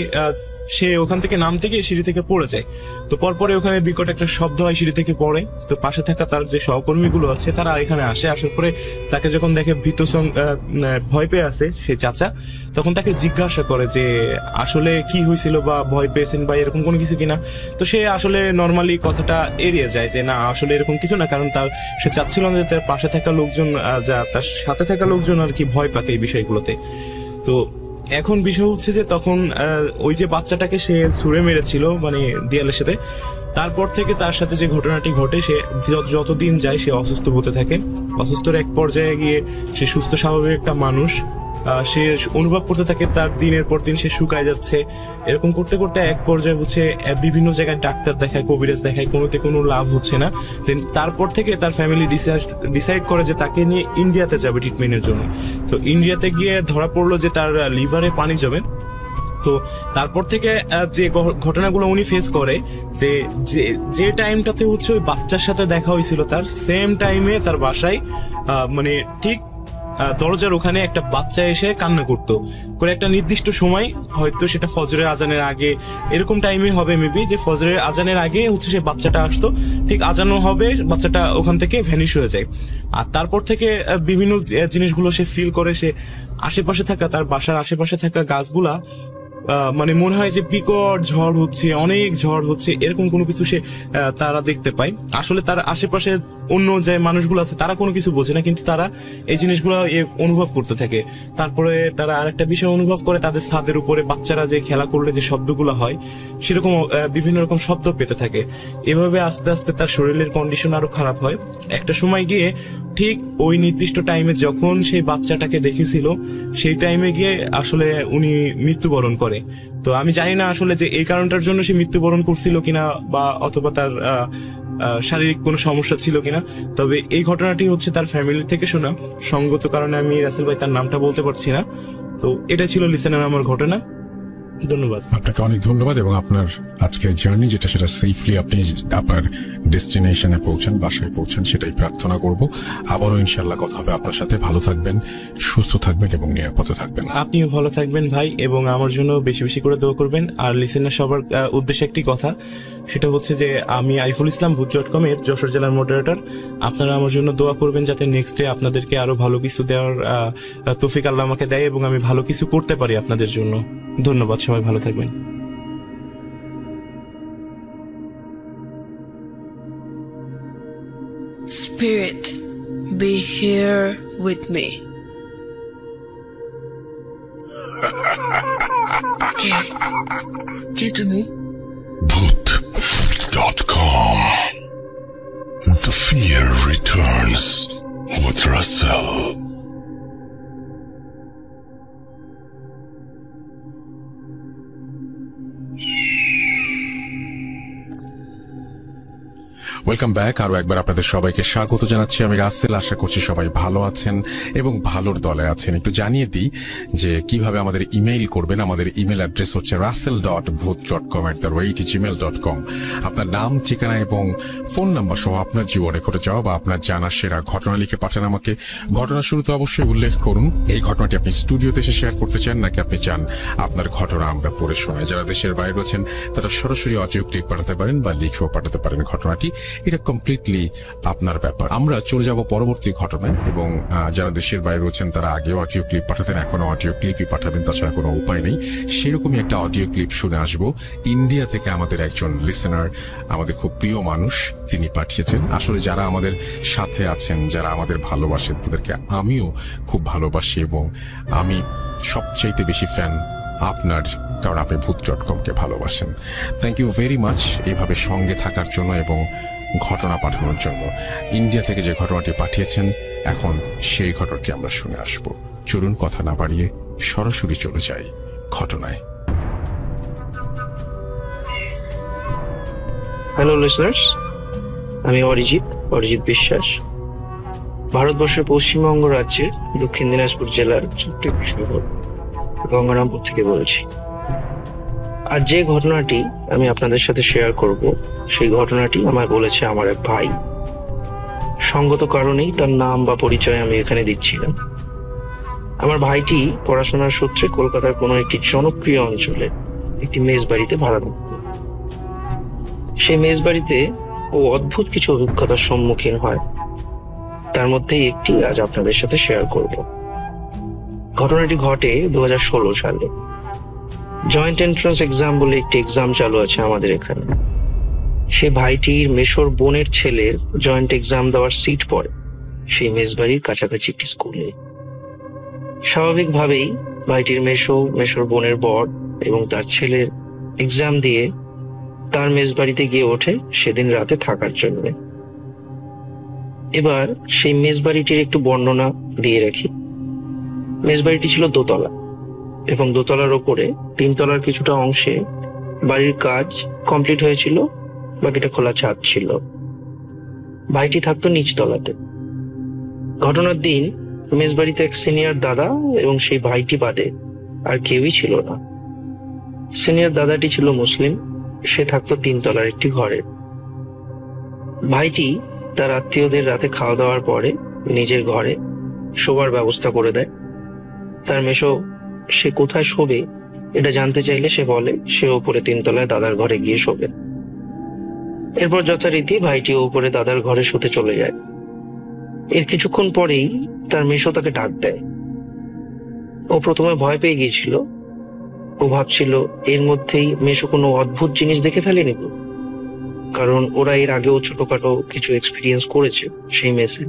সে ওখান থেকে নামতে গিয়ে সিঁড়ি থেকে পড়ে যায়। তো পরপরে ওখানে বিকট একটা শব্দ হয়, সিঁড়ি থেকে পড়ে। তো পাশে থাকা তার যে সহকর্মীগুলো আছে তারা এখানে আসার পরে তাকে যখন দেখে ভয় পেয়ে আছে সে চাচা, তখন তাকে জিজ্ঞাসা করে যে আসলে কি হয়েছিল বা ভয় পেয়েছেন বা এরকম কোনো কিছু কিনা। তো সে আসলে নর্মালি কথাটা এড়িয়ে যায় যে না আসলে এরকম কিছু না, কারণ সে চাচ্ছিল না যে তার পাশে থাকা লোকজন তার সাথে থাকা লোকজন আর কি ভয় পাকে এই বিষয়গুলোতে। তো এখন বিষয় হচ্ছে যে তখন ওই যে বাচ্চাটাকে সে ছুঁড়ে মেরেছিল মানে দেয়ালের সাথে, তারপর থেকে তার সাথে যে ঘটনাটি ঘটে, সে যতদিন যায় সে অসুস্থ হতে থাকে। অসুস্থর এক পর্যায়ে গিয়ে সে সুস্থ স্বাভাবিক একটা মানুষ, সে অনুভব করতে থাকে তার দিনের পর দিন সে শুকায় যাচ্ছে। এরকম করতে করতে এক পর্যায়ে হচ্ছে বিভিন্ন জায়গায় ডাক্তার দেখায়, কবিরাজ দেখায়, কোনোতে কোনো লাভ হচ্ছে না। দেন তারপর থেকে তার ফ্যামিলি ডিসাইড করে যে তাকে নিয়ে ইন্ডিয়াতে যাবে ট্রিটমেন্টের জন্য। তো ইন্ডিয়াতে গিয়ে ধরা পড়লো যে তার লিভারে পানি জমে। তো তারপর থেকে যে ঘটনাগুলো উনি ফেস করে, যে টাইমটাতে হচ্ছে ওই বাচ্চার সাথে দেখা হয়েছিল তার সেম টাইমে তার বাসায় মানে ঠিক দরজার ওখানে একটা বাচ্চা এসে কান্না করতো করে একটা নির্দিষ্ট সময়, হয়তো সেটা ফজরের আজানের আগে এরকম টাইমে হবে মেবি, যে ফজরের আজানের আগে হচ্ছে সে বাচ্চাটা আসতো, ঠিক আজানো হবে বাচ্চাটা ওখান থেকে ভ্যানিশ হয়ে যায়। আর তারপর থেকে বিভিন্ন জিনিসগুলো সে ফিল করে, সে আশেপাশে থাকা তার বাসার আশেপাশে থাকা গাছগুলা মানে মনে হয় যে বিকট ঝড় হচ্ছে, অনেক ঝড় হচ্ছে, এরকম কোনো কিছু সে তারা দেখতে পায়। আসলে তার আশেপাশে অন্য যে মানুষগুলো আছে তারা কোনো কিছু বোঝে না, কিন্তু তারা এই জিনিসগুলো অনুভব করতে থাকে। তারপরে তারা আরেকটা বিষয় অনুভব করে, তাদের ছাদের উপরে বাচ্চারা যে খেলা করলে যে শব্দগুলো হয় সেরকম বিভিন্ন রকম শব্দ পেতে থাকে। এভাবে আস্তে আস্তে তার শরীরের কন্ডিশন আরো খারাপ হয়। একটা সময় গিয়ে ঠিক ওই নির্দিষ্ট টাইমে যখন সেই বাচ্চাটাকে দেখেছিল সেই টাইমে গিয়ে আসলে উনি মৃত্যুবরণ করে। তো আমি জানি না আসলে যে এই কারণটার জন্য সে মৃত্যুবরণ করছিল কিনা বা অথবা তার শারীরিক কোনো সমস্যা ছিল কিনা, তবে এই ঘটনাটি হচ্ছে তার ফ্যামিলি থেকে শোনা। সঙ্গত কারণে আমি রাসেল ভাই তার নামটা বলতে পারছি না। তো এটা ছিল লিসেনার আমার ঘটনা। ধন্যবাদ। আপনাকে অনেক ধন্যবাদ এবং আপনার আজকের জার্নি যেটা সেটা সেফলি আপনি আপনার ডেস্টিনেশনে পৌঁছান, বাসায় পৌঁছান, সেটাই প্রার্থনা করব। আবারও ইনশাল্লাহ কথা হবে আপনার সাথে। ভালো থাকবেন, সুস্থ থাকবেন এবং নিরাপদে থাকবেন। আপনিও ভালো থাকবেন ভাই, এবং আমার জন্য বেশি বেশি করে দোয়া করবেন। আর লিসেনার সবার উদ্দেশ্যে একটি কথা, সেটা হচ্ছে যে আমি আরিফুল ইসলাম ভূত.com এর যশোর জেলার মডারেটর। আপনারা আমার জন্য দোয়া করবেন যাতে নেক্সট ডে আপনাদেরকে আরো ভালো কিছু দেওয়ার তৌফিক আল্লাহ আমাকে দেয় এবং আমি ভালো কিছু করতে পারি আপনাদের জন্য। ধন্যবাদ, সবাই ভালো থাকবেন। Spirit, be here with me. কে তুমি? Bhoot.com. The fear returns with Russell. Welcome back. আরো একবার আপনাদের সবাইকে স্বাগত জানাচ্ছি। আমি রাসেল। আশা করছি সবাই ভালো আছেন এবং ভালোর দলে আছেন। একটু জানিয়ে দিই যে কিভাবে আমাদের ইমেইল করবেন। আমাদের ইমেল অ্যাড্রেস হচ্ছে russell.bhoot.com@gmail.com। আপনার নাম, ঠিকানা এবং ফোন নাম্বার সহ আপনার জীবনে ঘটে যাওয়া বা আপনার জানা সেরা ঘটনা লিখে পাঠান আমাকে। ঘটনার শুরুতে অবশ্যই উল্লেখ করুন এই ঘটনাটি আপনি স্টুডিওতে এসে শেয়ার করতে চান নাকি আপনি চান আপনার ঘটনা আমরা পড়ে শোনাই। যারা দেশের বাইরে রয়েছেন তারা সরাসরি অডিও ক্লিপ পাঠাতে পারেন বা লিখেও পাঠাতে পারেন ঘটনাটি। এটা কমপ্লিটলি আপনার ব্যাপার। আমরা চলে যাব পরবর্তী ঘটনায় এবং যারা দেশের বাইরে রয়েছেন তারা আগেও অডিও ক্লিপ পাঠাতেন, এখনো অডিও ক্লিপই পাঠাবেন, তাছাড়া কোনো উপায় নেই। সেরকমই একটা অডিও ক্লিপ শুনে আসবো। ইন্ডিয়া থেকে আমাদের একজন লিসেনার, আমাদের খুব প্রিয় মানুষ, তিনি পাঠিয়েছেন। আসলে যারা আমাদের সাথে আছেন, যারা আমাদের ভালোবাসেন, তাদেরকে আমিও খুব ভালোবাসি এবং আমি সবচাইতে বেশি ফ্যান আপনার, কারণ আপনি Bhoot.com-কে ভালোবাসেন। থ্যাংক ইউ ভেরি মাচ এইভাবে সঙ্গে থাকার জন্য এবং ঘটনা পাঠানোর জন্য। ইন্ডিয়া থেকে যে ঘটনাটি পাঠিয়েছেন, এখন সেই ঘটনাটি আমরা শুনে আসব। চলুন কথা না বাড়িয়ে সরাসরি চলে যাই ঘটনায়। হ্যালো লিসনার্স, আমি অরিজিৎ বিশ্বাস। ভারতবর্ষের পশ্চিমবঙ্গ রাজ্যের দক্ষিণ দিনাজপুর জেলার ছোট্ট একটি শহর গঙ্গারামপুর থেকে বলছি। আর যে ঘটনাটি আমি আপনাদের সাথে শেয়ার করব, সেই ঘটনাটি আমায় বলেছে আমার এক ভাই। সঙ্গত কারণেই তার নাম বা পরিচয় আমি এখানে দিচ্ছি না। আমার ভাইটি পড়াশোনার সূত্রে কলকাতার কোনো একটি জনপ্রিয় অঞ্চলে একটি মেস বাড়িতে ভাড়া থাকত। সেই মেস বাড়িতে ও অদ্ভুত কিছু অভিজ্ঞতার সম্মুখীন হয়, তার মধ্যেই একটি আজ আপনাদের সাথে শেয়ার করব। ঘটনাটি ঘটে 2016 সালে। জয়েন্ট এন্ট্রান্স এক্সাম বলে একটি এক্সাম চালু আছে আমাদের এখানে। সে ভাইটির মেশোর বোনের ছেলের জয়েন্ট এক্সাম দেওয়ার সিট পড়ে সেই মেসবাড়ির কাছাকাছি একটি স্কুলে। স্বাভাবিকভাবেই ভাইটির মেশোর বোনের বর এবং তার ছেলের এক্সাম দিয়ে তার মেসবাড়িতে গিয়ে ওঠে সেদিন রাতে থাকার জন্য। এবার সেই মেসবাড়িটির একটু বর্ণনা দিয়ে রাখি। মেসবাড়িটি ছিল দোতলা এবং দোতলার ওপরে 3 তলার কিছুটা অংশে বাড়ির কাজ কমপ্লিট হয়েছিল, বাকিটা খোলা ছাদ ছিল। ভাইটি থাকতো নিচতলাতে। ঘটনার দিন মেসবাড়িতে এক সিনিয়র দাদা এবং সেই ভাইটি বাদে আর কেউই ছিল না। সিনিয়র দাদাটি ছিল মুসলিম, সে থাকতো 3 তলার একটি ঘরে। ভাইটি তার আত্মীয়দের রাতে খাওয়া দাওয়ার পরে নিজের ঘরে শোবার ব্যবস্থা করে দেয়। তার মেশো সে কোথায় শোবে এটা জানতে চাইলে সে বলে সে ওপরে 3 তলায় দাদার ঘরে গিয়ে শোবে। এরপর যথারীতি ভাইটি ওপরে দাদার ঘরে শুতে চলে যায়। এর কিছুক্ষণ পরেই তার মেশো তাকে ডাক দেয়। ও প্রথমে ভয় পেয়ে গিয়েছিল। ও ভাবছিল এর মধ্যেই মেশো কোনো অদ্ভুত জিনিস দেখে ফেলেনি তো, কারণ ওরা এর আগেও ছোটখাটো কিছু এক্সপিরিয়েন্স করেছে সেই মেসে।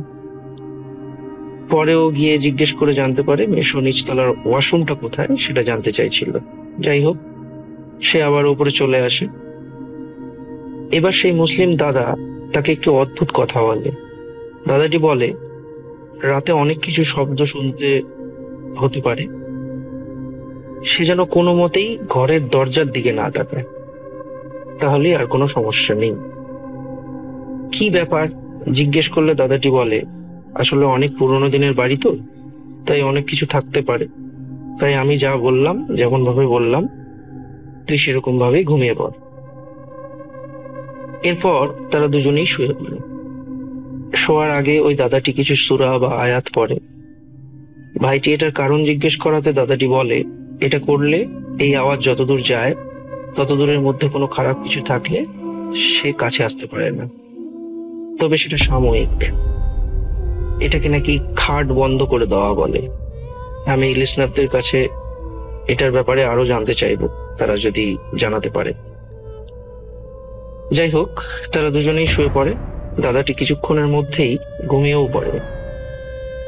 পরেও গিয়ে জিজ্ঞেস করে জানতে পারে মেশো নিচতলার ওয়াশরুমটা কোথায় সেটা জানতে চাইছিল। যাই হোক, সে আবার উপরে চলে আসে। এবার সেই মুসলিম দাদা তাকে একটু অদ্ভুত কথা বলে। দাদাটি বলে রাতে অনেক কিছু শব্দ শুনতে হতে পারে, সে যেন কোনো মতেই ঘরের দরজার দিকে না তাকায়, তাহলে আর কোনো সমস্যা নেই। কি ব্যাপার জিজ্ঞেস করলে দাদাটি বলে আসলে অনেক পুরোনো দিনের বাড়ি তো, তাই অনেক কিছু থাকতে পারে। তাই আমি যা বললাম, যেমন ভাবে বললাম তুই সেরকম ভাবেই ঘুমিয়ে পড়। এরপর তারা দুজনেই শুয়ে পড়ে। শোয়ার আগে ওই দাদাটি কিছু সূরা বা আয়াত পড়ে। ভাইটি এটার কারণ জিজ্ঞেস করাতে দাদাটি বলে, এটা করলে এই আওয়াজ যতদূর যায় ততদূরের মধ্যে কোনো খারাপ কিছু থাকলে সে কাছে আসতে পারে না, তবে সেটা সাময়িক। এটাকে নাকি খাট বন্ধ করে দেওয়া বলে। আমি লিসনারদের কাছে এটার ব্যাপারে আরো জানতে চাইবো, তারা যদি জানাতে পারে। যাই হোক, তারা দুজনেই শুয়ে পড়ে। দাদাটি কিছুক্ষণের মধ্যেই ঘুমিয়েও পড়ে,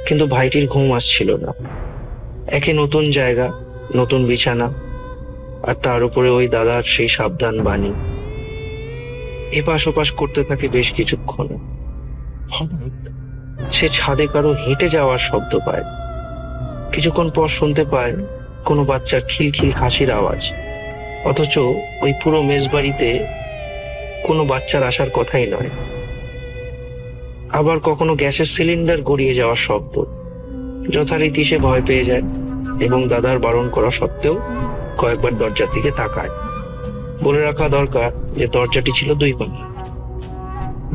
কিন্তু ভাইটির ঘুম আসছিল না। একে নতুন জায়গা, নতুন বিছানা, আর তার উপরে ওই দাদার সেই সাবধান বাণী। এপাশ ওপাশ করতে থাকে বেশ কিছুক্ষণ। হঠাৎ সে ছাদে কারো হেঁটে যাওয়ার শব্দ পায়। কিছুক্ষণ পর শুনতে পায় কোনো বাচ্চার খিলখিল হাসির আওয়াজ, অথচ ওই পুরো মেজবাড়িতে কোনো বাচ্চার আসার কথাই নয়। আবার কখনো গ্যাসের সিলিন্ডার গড়িয়ে যাওয়ার শব্দ। যথারীতি সে ভয় পেয়ে যায় এবং দাদার বারণ করা সত্ত্বেও কয়েকবার দরজার দিকে তাকায়। বলে রাখা দরকার যে দরজাটি ছিল 2 পাল্লা।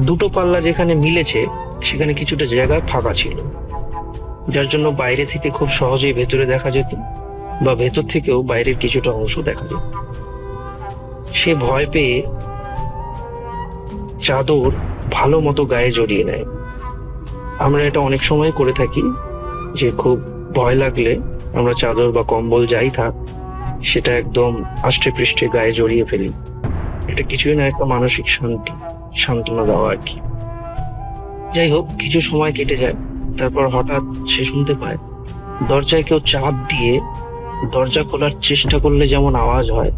2টো পাল্লা যেখানে মিলেছে সেখানে কিছুটা জায়গায় ফাঁকা ছিল, যার জন্য বাইরে থেকে খুব সহজেই ভেতরে দেখা যেত, বা ভেতর থেকেও বাইরের কিছুটা অংশ দেখা যেত। সে ভয় পেয়ে চাদর ভালো মতো গায়ে জড়িয়ে নেয়। আমরা এটা অনেক সময় করে থাকি, যে খুব ভয় লাগলে আমরা চাদর বা কম্বল যাই থাক সেটা একদম আষ্টে পৃষ্ঠে গায়ে জড়িয়ে ফেলি। এটা কিছুই না, একটা মানসিক শান্তি, সান্ত্বনা দেওয়া আর কি। যাই হোক, কিছু সময় কেটে যায়। তারপর হঠাৎ সে শুনতে পায় দরজায় কেউ চাপ দিয়ে দরজা খোলার চেষ্টা করলে যেমন আওয়াজ হয়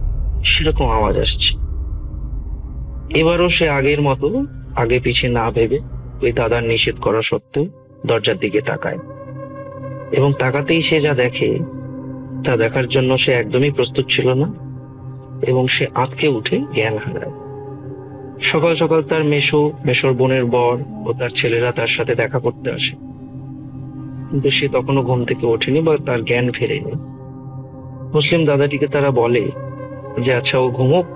সেরকম আওয়াজ আসছে। এবারও সে আগের মতো আগে পিছে না ভেবে ওই দাদার নিষেধ করা সত্ত্বেও দরজার দিকে তাকায়, এবং তাকাতেই সে যা দেখে তা দেখার জন্য সে একদমই প্রস্তুত ছিল না, এবং সে আঁতকে উঠে জ্ঞান হারায়। সকাল সকাল তার মেশোর বোনের বর ও তার ছেলেরা তার সাথে দেখা করতে আসে, কিন্তু সে তখনও ঘুম থেকে ওঠেনি বা তার জ্ঞান ফেরেনি। মুসলিম দাদাটিকে তারা বলে যে আচ্ছা ও ঘুমুক,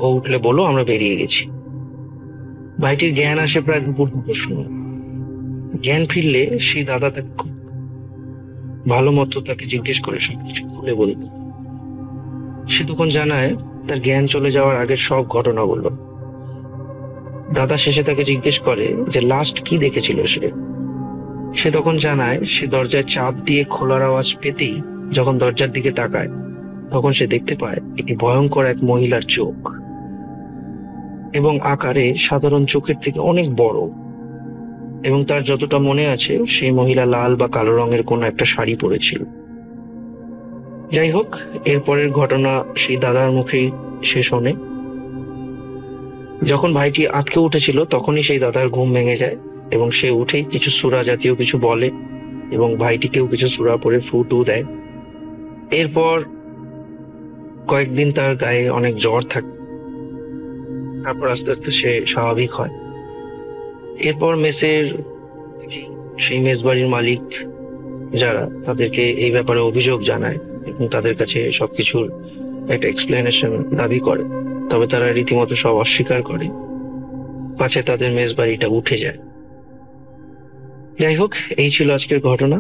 ও উঠলে বলো, আমরা বেরিয়ে গেছি। ভাইটির জ্ঞান আসে প্রায় দুপুর 2টোর সময়। জ্ঞান ফিরলে সেই দাদা তাকে খুব ভালো মতো তাকে জিজ্ঞেস করে সবকিছু খুলে বলত। সে তখন জানায় তার জ্ঞান চলে যাওয়ার আগের সব ঘটনাগুলো। দাদা শেষে তাকে জিজ্ঞেস করে যে লাস্ট কি দেখেছিল সে তখন জানায় সে দরজায় চাপ দিয়ে খোলার আওয়াজ পেতেই যখন দরজার দিকে তাকায় তখন সে দেখতে পায় একটি ভয়ঙ্কর এক মহিলার চোখ, এবং আকারে সাধারণ চোখের থেকে অনেক বড়, এবং তার যতটা মনে আছে সেই মহিলা লাল বা কালো রঙের কোনো একটা শাড়ি পরেছিল। যাই হোক, এরপরের ঘটনা সেই দাদার মুখেই সে শোনে। যখন ভাইটি আটকে উঠেছিল তখনই সেই দাদার ঘুম ভেঙে যায়, এবং সে উঠেই কিছু সূরা জাতীয় কিছু বলে, এবং ভাইটিকেও কিছু সূরা পড়ে ফু দেয়। এরপর কয়েকদিন তার গায়ে অনেক জ্বর থাকে, তারপর আস্তে আস্তে সে স্বাভাবিক হয়। এরপর মেসের সেই মেসবাড়ির মালিক যারা, তাদেরকে এই ব্যাপারে অভিযোগ জানায় এবং তাদের কাছে সবকিছুর একটা এক্সপ্লেনেশন দাবি করে, তবে তারা রীতিমতো সব অস্বীকার করে, পাছে তাদের মেসবাড়িটা উঠে যায়। যাই হোক, এই ছিল আজকের ঘটনা।